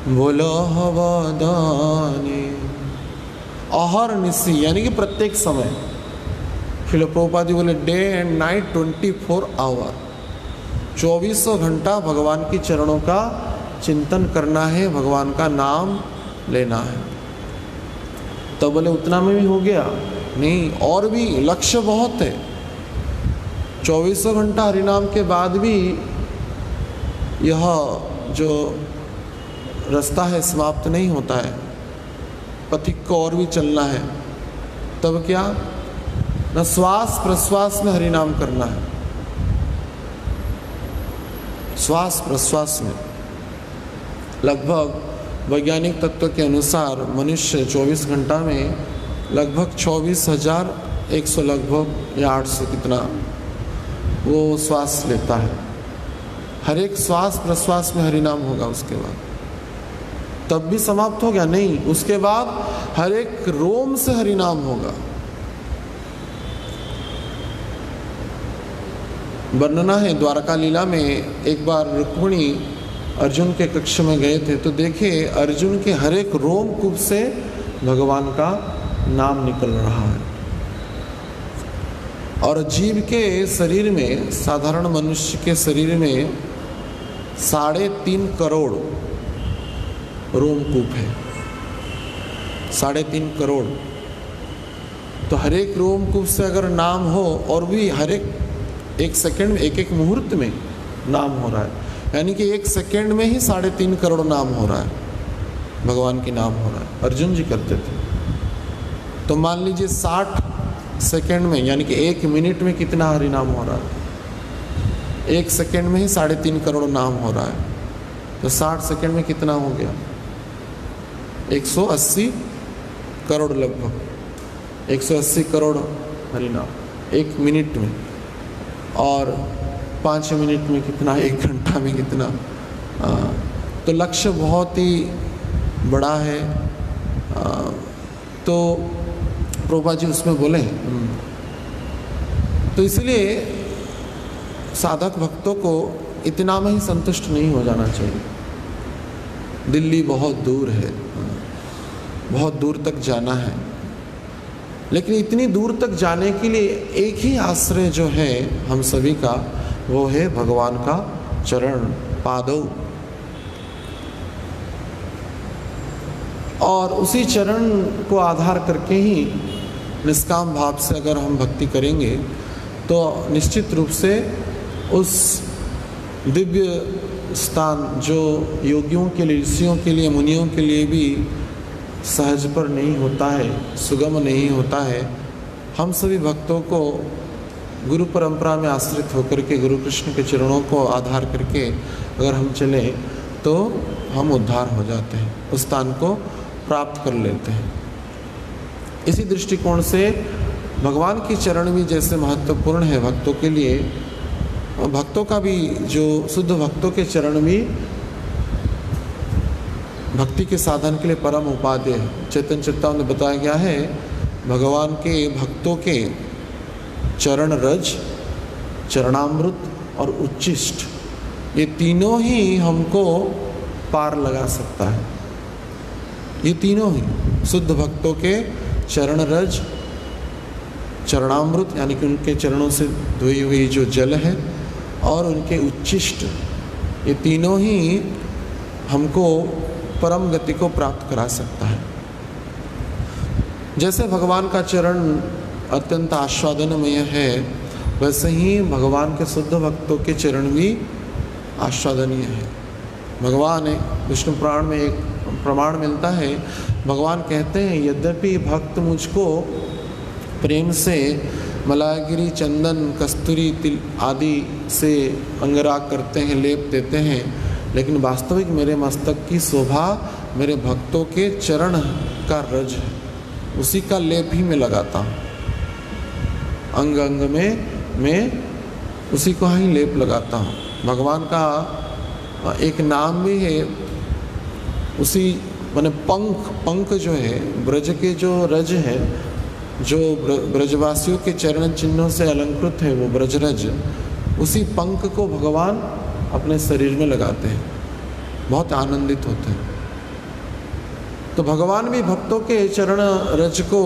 बोलो हवदानी। अहर्निशि यानी कि प्रत्येक समय। श्रील प्रभुपाद जी बोले डे एंड नाइट 24 आवर, 24 घंटा भगवान की चरणों का चिंतन करना है, भगवान का नाम लेना है। तो बोले उतना में भी हो गया नहीं, और भी लक्ष्य बहुत है। 24 घंटा हरिनाम के बाद भी यह जो रास्ता है समाप्त नहीं होता है, पथिक को और भी चलना है। तब क्या न श्वास प्रश्वास में हरिनाम करना है, श्वास प्रश्वास में। लगभग वैज्ञानिक तत्व के अनुसार मनुष्य 24 घंटा में लगभग 24,100 लगभग या 800 कितना वो श्वास लेता है। हर एक श्वास प्रश्वास में हरिनाम होगा। उसके बाद तब भी समाप्त हो गया नहीं, उसके बाद हर एक रोम से हरिनाम होगा। वर्णना है द्वारका लीला में, एक बार रुक्मिणी अर्जुन के कक्ष में गए थे तो देखे अर्जुन के हर एक रोमकूप से भगवान का नाम निकल रहा है। और जीव के शरीर में, साधारण मनुष्य के शरीर में 3.5 करोड़ रोमकूप है, 3.5 करोड़। तो हर एक रोमकूप से अगर नाम हो, और भी हर एक सेकंड में, एक मुहूर्त में नाम हो रहा है, यानी कि 1 सेकंड में ही 3.5 करोड़ नाम हो रहा है, भगवान की नाम हो रहा है। अर्जुन जी करते थे। तो मान लीजिए 60 सेकंड में, यानी कि 1 मिनट में कितना हरिनाम हो रहा है? 1 सेकंड में ही 3.5 करोड़ नाम हो रहा है। तो 60 सेकंड में कितना हो गया? 180 करोड़ लगभग, 180 करोड़ हरिनाम 1 मिनट में। और 5 मिनट में कितना, 1 घंटा में कितना। तो लक्ष्य बहुत ही बड़ा है। तो प्रभुपाद जी उसमें बोले। तो इसलिए साधक भक्तों को इतना में ही संतुष्ट नहीं हो जाना चाहिए। दिल्ली बहुत दूर है, बहुत दूर तक जाना है, लेकिन इतनी दूर तक जाने के लिए एक ही आश्रय जो है हम सभी का, वो है भगवान का चरण पादौ। और उसी चरण को आधार करके ही निष्काम भाव से अगर हम भक्ति करेंगे तो निश्चित रूप से उस दिव्य स्थान जो योगियों के लिए, ऋषियों के लिए, मुनियों के लिए भी सहज पर नहीं होता है, सुगम नहीं होता है, हम सभी भक्तों को गुरु परंपरा में आश्रित होकर के, गुरु कृष्ण के चरणों को आधार करके अगर हम चलें तो हम उद्धार हो जाते हैं, उस स्थान को प्राप्त कर लेते हैं। इसी दृष्टिकोण से भगवान की चरण भी जैसे महत्वपूर्ण है भक्तों के लिए, भक्तों का भी, जो शुद्ध भक्तों के चरण भी भक्ति के साधन के लिए परम उपादेय है। चैतन्य चेतावनी में बताया गया है, भगवान के भक्तों के चरण रज चरणामृत और उच्छिष्ट, ये तीनों ही हमको पार लगा सकता है। ये तीनों ही शुद्ध भक्तों के चरण रज, चरणामृत यानी कि उनके चरणों से धोई हुई जो जल है, और उनके उच्छिष्ट, ये तीनों ही हमको परम गति को प्राप्त करा सकता है। जैसे भगवान का चरण अत्यंत आस्वादनमय है, वैसे ही भगवान के शुद्ध भक्तों के चरण भी आस्वादनीय है। भगवान विष्णु पुराण में एक प्रमाण मिलता है, भगवान कहते हैं यद्यपि भक्त मुझको प्रेम से मलागिरी, चंदन, कस्तूरी, तिल आदि से अंगराग करते हैं, लेप देते हैं, लेकिन वास्तविक मेरे मस्तक की शोभा मेरे भक्तों के चरण का रज है, उसी का लेप ही मैं लगाता हूँ। अंग अंग में मैं उसी को ही लेप लगाता हूँ। भगवान का एक नाम भी है, उसी माने पंख जो है, ब्रज के जो रज है, जो ब्रजवासियों के चरण चिन्हों से अलंकृत है, वो ब्रजरज, उसी पंख को भगवान अपने शरीर में लगाते हैं, बहुत आनंदित होते हैं। तो भगवान भी भक्तों के चरण रज को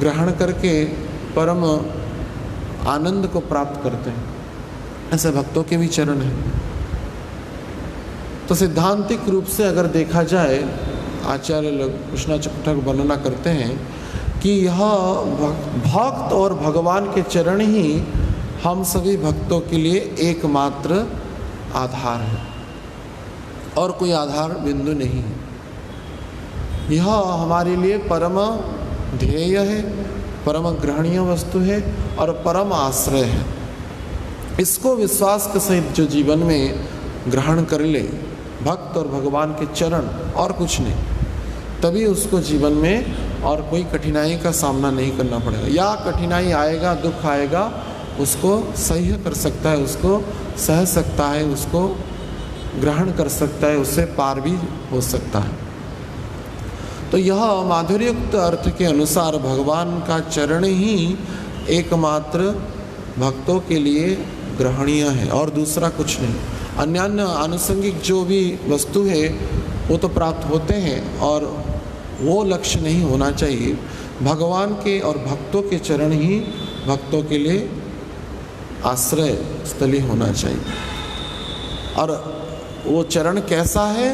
ग्रहण करके परम आनंद को प्राप्त करते हैं। ऐसे भक्तों के भी चरण हैं। तो सिद्धांतिक रूप से अगर देखा जाए, आचार्य कृष्णाचार्य वर्णना करते हैं कि यह भक्त और भगवान के चरण ही हम सभी भक्तों के लिए एकमात्र आधार है, और कोई आधार बिंदु नहीं है। यह हमारे लिए परम ध्येय है, परम ग्रहणीय वस्तु है और परम आश्रय है। इसको विश्वास के सहित जो जीवन में ग्रहण कर ले, भक्त और भगवान के चरण और कुछ नहीं, तभी उसको जीवन में और कोई कठिनाई का सामना नहीं करना पड़ेगा। या कठिनाई आएगा, दुख आएगा, उसको सह्य कर सकता है, उसको सह सकता है, उसको ग्रहण कर सकता है, उससे पार भी हो सकता है। तो यह माधुर्युक्त अर्थ के अनुसार भगवान का चरण ही एकमात्र भक्तों के लिए ग्रहणीय है और दूसरा कुछ नहीं। अन्य आनुषंगिक जो भी वस्तु है वो तो प्राप्त होते हैं और वो लक्ष्य नहीं होना चाहिए। भगवान के और भक्तों के चरण ही भक्तों के लिए आश्रय स्थली होना चाहिए। और वो चरण कैसा है,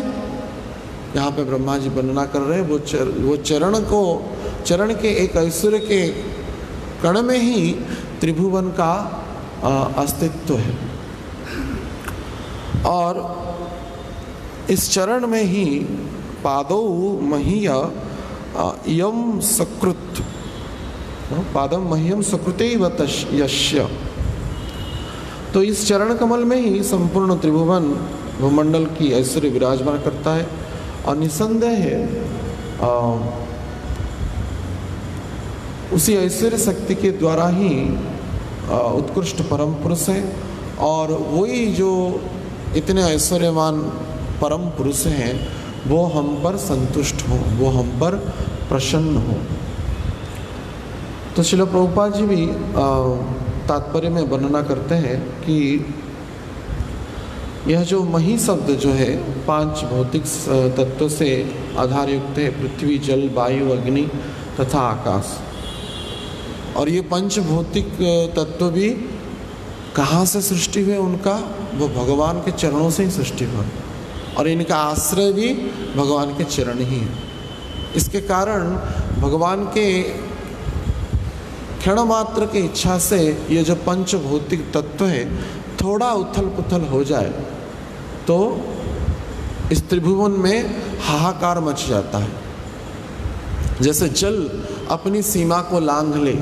यहाँ पे ब्रह्मा जी वर्णना कर रहे हैं। वो चरण के एक ऐश्वर्य के कण में ही त्रिभुवन का अस्तित्व है, और इस चरण में ही पादौ मह्य यम सकृत, पादम मह्यम सकृतैव यस्य। तो इस चरण कमल में ही संपूर्ण त्रिभुवन भूमंडल की ऐश्वर्य विराजमान करता है। और निसंदेह है उसी ऐश्वर्य शक्ति के द्वारा ही उत्कृष्ट परम पुरुष है, और वही जो इतने ऐश्वर्यवान परम पुरुष हैं वो हम पर संतुष्ट हो, वो हम पर प्रसन्न हो। तो श्रील प्रभुपाद जी भी तात्पर्य में वर्णना करते हैं कि यह जो मही शब्द जो है 5 भौतिक तत्वों से आधार युक्त है, पृथ्वी, जल, वायु, अग्नि तथा आकाश। और ये 5 भौतिक तत्व भी कहाँ से सृष्टि हुए उनका, वो भगवान के चरणों से ही सृष्टि हुआ, और इनका आश्रय भी भगवान के चरण ही है। इसके कारण भगवान के क्षण मात्र की इच्छा से ये जो 5 भौतिक तत्व है थोड़ा उथल पुथल हो जाए तो इस त्रिभुवन में हाहाकार मच जाता है। जैसे जल अपनी सीमा को लांघ ले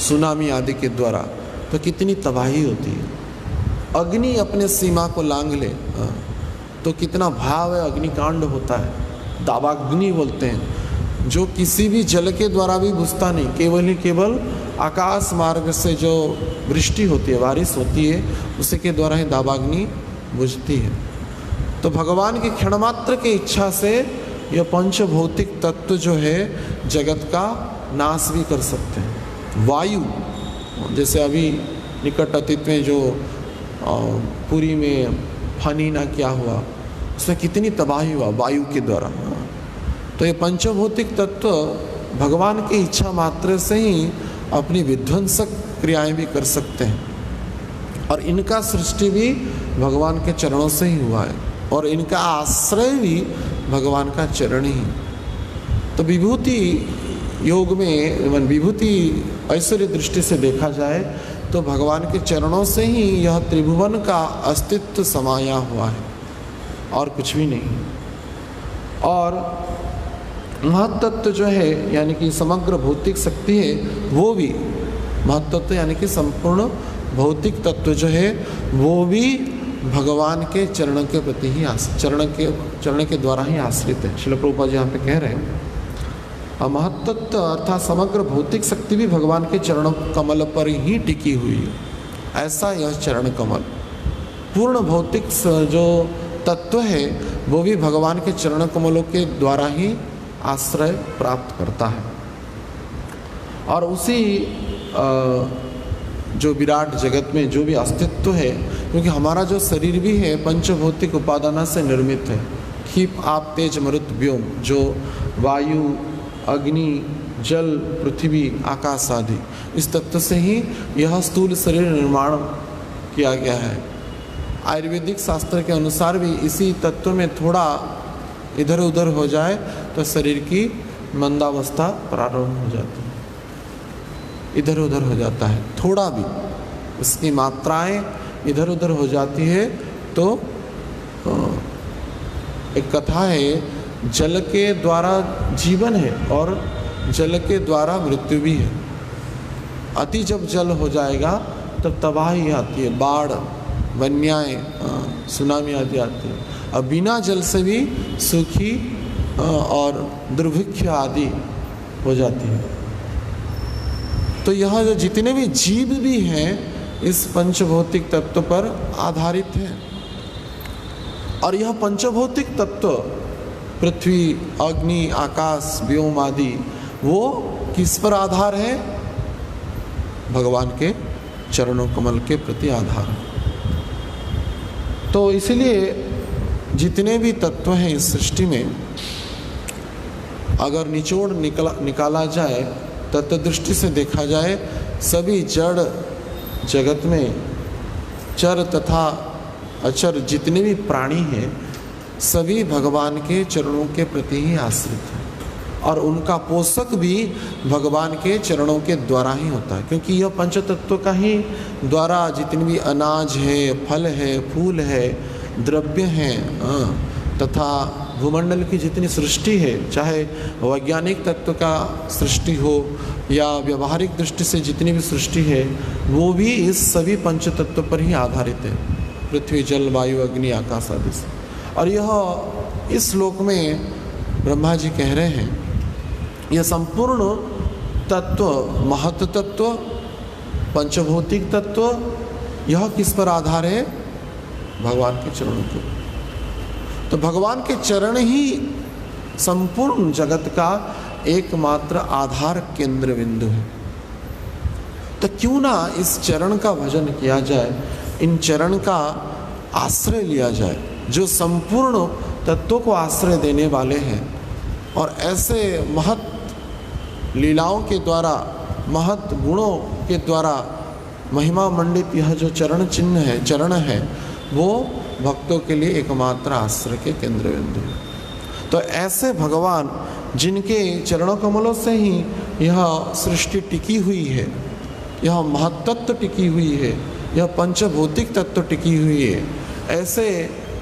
सुनामी आदि के द्वारा तो कितनी तबाही होती है। अग्नि अपने सीमा को लांघ ले तो कितना भाव है, अग्निकांड होता है, दावाग्नि बोलते हैं, जो किसी भी जल के द्वारा भी बुझता नहीं, केवल आकाश मार्ग से जो वृष्टि होती है, बारिश होती है, उसी के द्वारा ही दावाग्नि बुझती है। तो भगवान की क्षणमात्र की इच्छा से यह 5 भौतिक तत्व जो है जगत का नाश भी कर सकते हैं। वायु, जैसे अभी निकट अतीत में जो पुरी में हानि ना क्या हुआ, उसमें कितनी तबाही हुआ वायु के द्वारा। तो ये पंचभौतिक तत्व भगवान की इच्छा मात्र से ही अपनी विध्वंसक क्रियाएं भी कर सकते हैं, और इनका सृष्टि भी भगवान के चरणों से ही हुआ है, और इनका आश्रय भी भगवान का चरण ही। तो विभूति योग में, विभूति ऐश्वर्य दृष्टि से देखा जाए तो भगवान के चरणों से ही यह त्रिभुवन का अस्तित्व समाया हुआ है, और कुछ भी नहीं। और महत्तत्व जो है यानी कि समग्र भौतिक शक्ति है, वो भी महत्तत्व यानी कि संपूर्ण भौतिक तत्व जो है वो भी भगवान के चरण के प्रति ही चरण के द्वारा ही आश्रित है। श्रील प्रभुपाद जी यहाँ पे कह रहे हैं, महत्तत्व अर्थात समग्र भौतिक शक्ति भी भगवान के चरण कमल पर ही टिकी हुई है। ऐसा यह चरण कमल पूर्ण भौतिक जो तत्व है वो भी भगवान के चरण कमलों के द्वारा ही आश्रय प्राप्त करता है। और उसी जो विराट जगत में जो भी अस्तित्व है, क्योंकि हमारा जो शरीर भी है पंचभौतिक उपादान से निर्मित है, खीप आप तेज मरुत व्योम, जो वायु अग्नि जल पृथ्वी आकाश आदि इस तत्व से ही यह स्थूल शरीर निर्माण किया गया है। आयुर्वेदिक शास्त्र के अनुसार भी इसी तत्व में थोड़ा इधर उधर हो जाए तो शरीर की मंदावस्था प्रारंभ हो जाती है, इधर उधर हो जाता है, थोड़ा भी इसकी मात्राएं इधर उधर हो जाती है तो एक कथा है, जल के द्वारा जीवन है और जल के द्वारा मृत्यु भी है। अति जब जल हो जाएगा तब तबाही आती है, बाढ़ वन्याएँ सुनामी आदि आती है। अब बिना जल से भी सूखी और दुर्भिक्ष आदि हो जाती है। तो यह जो जितने भी जीव भी हैं इस पंचभौतिक तत्व पर आधारित हैं, और यह पंचभौतिक तत्व पृथ्वी अग्नि आकाश व्योम आदि वो किस पर आधार है? भगवान के चरणों कमल के प्रति आधार है। तो इसलिए जितने भी तत्व हैं इस सृष्टि में अगर निचोड़ निकाला जाए, तत्वदृष्टि से देखा जाए, सभी जड़ जगत में चर तथा अचर जितने भी प्राणी हैं सभी भगवान के चरणों के प्रति ही आश्रित हैं, और उनका पोषक भी भगवान के चरणों के द्वारा ही होता है। क्योंकि यह पंच तत्व का ही द्वारा जितनी भी अनाज है, फल है, फूल है, द्रव्य हैं तथा भूमंडल की जितनी सृष्टि है, चाहे वैज्ञानिक तत्व का सृष्टि हो या व्यवहारिक दृष्टि से जितनी भी सृष्टि है, वो भी इस सभी पंच तत्व पर ही आधारित है, पृथ्वी जल वायु अग्नि आकाश आदि से। और यह इस श्लोक में ब्रह्मा जी कह रहे हैं, यह संपूर्ण तत्व महत्व तत्व पंचभौतिक तत्व यह किस पर आधार है? भगवान के चरणों के। तो भगवान के चरण ही संपूर्ण जगत का एकमात्र आधार केंद्र बिंदु है। तो क्यों ना इस चरण का भजन किया जाए, इन चरण का आश्रय लिया जाए जो संपूर्ण तत्वों को आश्रय देने वाले हैं, और ऐसे महत् लीलाओं के द्वारा महत् गुणों के द्वारा महिमा मंडित यह जो चरण है वो भक्तों के लिए एकमात्र आश्रय के केंद्र बिंदु है। तो ऐसे भगवान जिनके चरणों कमलों से ही यह सृष्टि टिकी हुई है, यह महत्तत्व टिकी हुई है, यह पंचभौतिक तत्व टिकी हुई है, ऐसे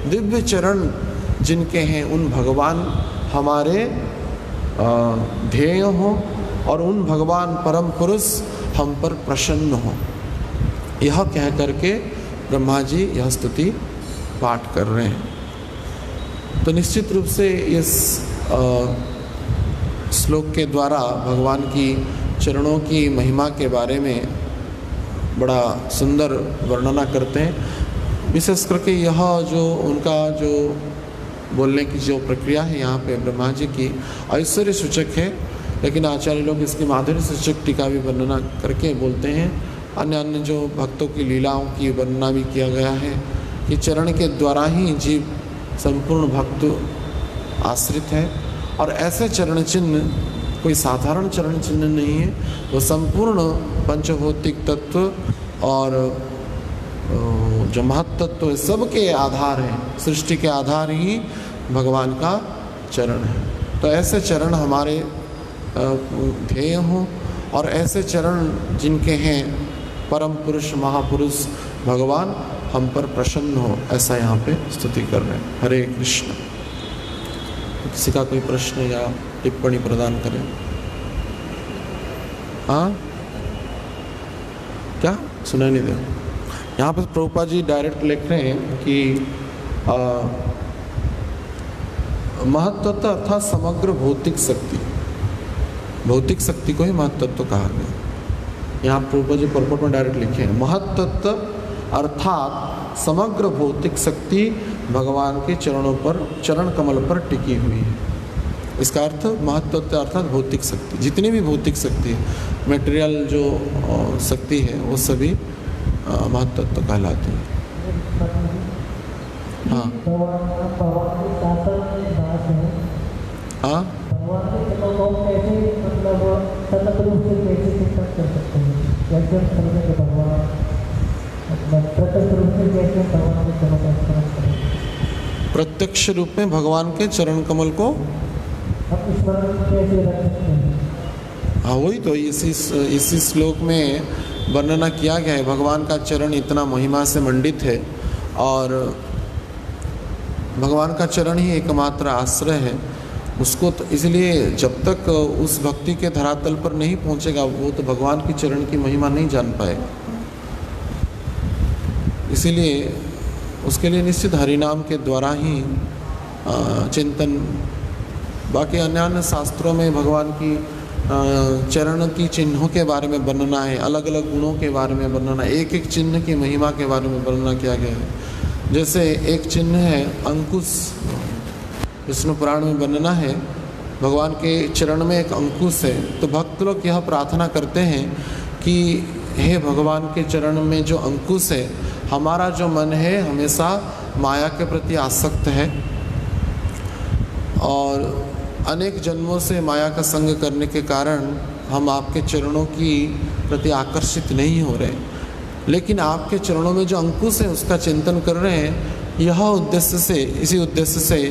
दिव्य चरण जिनके हैं उन भगवान हमारे ध्येय हों, और उन भगवान परम पुरुष हम पर प्रसन्न हों, यह कह करके ब्रह्मा जी यह स्तुति पाठ कर रहे हैं। तो निश्चित रूप से इस श्लोक के द्वारा भगवान की चरणों की महिमा के बारे में बड़ा सुंदर वर्णना करते हैं। विशेष करके यह जो उनका जो बोलने की जो प्रक्रिया है यहाँ पे ब्रह्मा जी की ऐश्वर्य सूचक है, लेकिन आचार्य लोग इसकी माधुर्य सूचक टीका भी वर्णना करके बोलते हैं अन्य अन्य जो भक्तों की लीलाओं की वर्णना भी किया गया है कि चरण के द्वारा ही जीव संपूर्ण भक्त आश्रित है। और ऐसे चरण चिन्ह कोई साधारण चरण चिन्ह नहीं है, वो संपूर्ण पंचभौतिक तत्व और जो महत्त्व है सबके आधार हैं, सृष्टि के आधार ही भगवान का चरण है। तो ऐसे चरण हमारे ध्येय हों और ऐसे चरण जिनके हैं परम पुरुष महापुरुष भगवान हम पर प्रसन्न हो, ऐसा यहाँ पे स्तुति कर रहे हैं। हरे कृष्ण। किसी का कोई प्रश्न या टिप्पणी प्रदान करें? हाँ, क्या सुनाई नहीं दे? यहाँ पर प्रभुपाद जी डायरेक्ट लिख रहे हैं कि महत्त्व अर्थात समग्र भौतिक शक्ति, भौतिक शक्ति को ही महत्त्व कहा गया। यहाँ प्रभुपाद जी पर्पट में डायरेक्ट लिखे हैं, महत्त्व अर्थात समग्र भौतिक शक्ति भगवान के चरणों पर, चरण कमल पर टिकी हुई है। इसका अर्थ महत्त्व अर्थात भौतिक शक्ति, जितनी भी भौतिक शक्ति है, मटेरियल जो शक्ति है वो सभी महत्त्व कहलाती है। हाँ हाँ, प्रत्यक्ष रूप में भगवान के चरण कमल को, हाँ वही तो इसी श्लोक में वर्णना किया गया है। भगवान का चरण इतना महिमा से मंडित है और भगवान का चरण ही एकमात्र आश्रय है उसको, तो इसलिए जब तक उस भक्ति के धरातल पर नहीं पहुंचेगा वो तो भगवान की चरण की महिमा नहीं जान पाएगा। इसीलिए उसके लिए निश्चित हरिनाम के द्वारा ही चिंतन, बाकी अन्य शास्त्रों में भगवान की चरण की चिन्हों के बारे में वर्णना है, अलग अलग गुणों के बारे में वर्णना, एक एक चिन्ह की महिमा के बारे में वर्णना किया गया है। जैसे एक चिन्ह है अंकुश, विष्णु पुराण में वर्णना है भगवान के चरण में एक अंकुश है। तो भक्त लोग यह प्रार्थना करते हैं कि हे भगवान के चरण में जो अंकुश है, हमारा जो मन है हमेशा माया के प्रति आसक्त है और अनेक जन्मों से माया का संग करने के कारण हम आपके चरणों की प्रति आकर्षित नहीं हो रहे, लेकिन आपके चरणों में जो अंकुश है उसका चिंतन कर रहे हैं। यह उद्देश्य से, इसी उद्देश्य से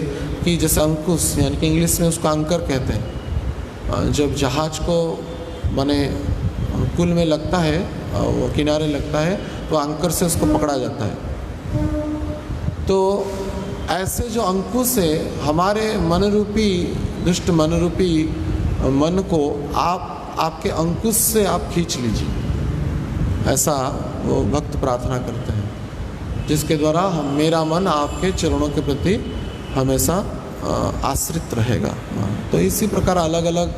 कि जैसे अंकुश यानी कि इंग्लिश में उसको अंकर कहते हैं, जब जहाज को माने पुल में लगता है, वो किनारे लगता है तो अंकर से उसको पकड़ा जाता है। तो ऐसे जो अंकुश है हमारे मन रूपी, दुष्ट मन रूपी मन को आपके अंकुश से आप खींच लीजिए, ऐसा वो भक्त प्रार्थना करते हैं, जिसके द्वारा मेरा मन आपके चरणों के प्रति हमेशा आश्रित रहेगा। तो इसी प्रकार अलग अलग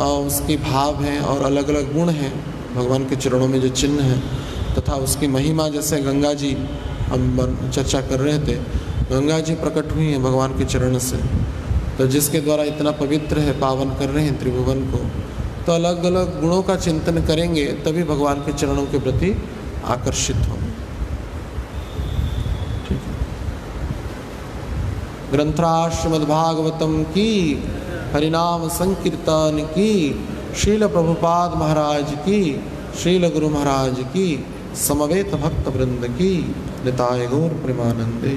उसके भाव हैं और अलग अलग गुण हैं भगवान के चरणों में जो चिन्ह हैं, तथा उसकी महिमा। जैसे गंगा जी हम चर्चा कर रहे थे, गंगा जी प्रकट हुई हैं भगवान के चरण से, तो जिसके द्वारा इतना पवित्र है, पावन कर रहे हैं त्रिभुवन को। तो अलग अलग गुणों का चिंतन करेंगे तभी भगवान के चरणों के प्रति आकर्षित होंगे। ठीक है। ग्रंथराज श्रीमद्भागवतम की, हरिनाम संकीर्तन की, श्रील प्रभुपाद महाराज की, श्रील गुरु महाराज की, समवेत भक्त वृंद की, निताय गौर प्रेमानंदे।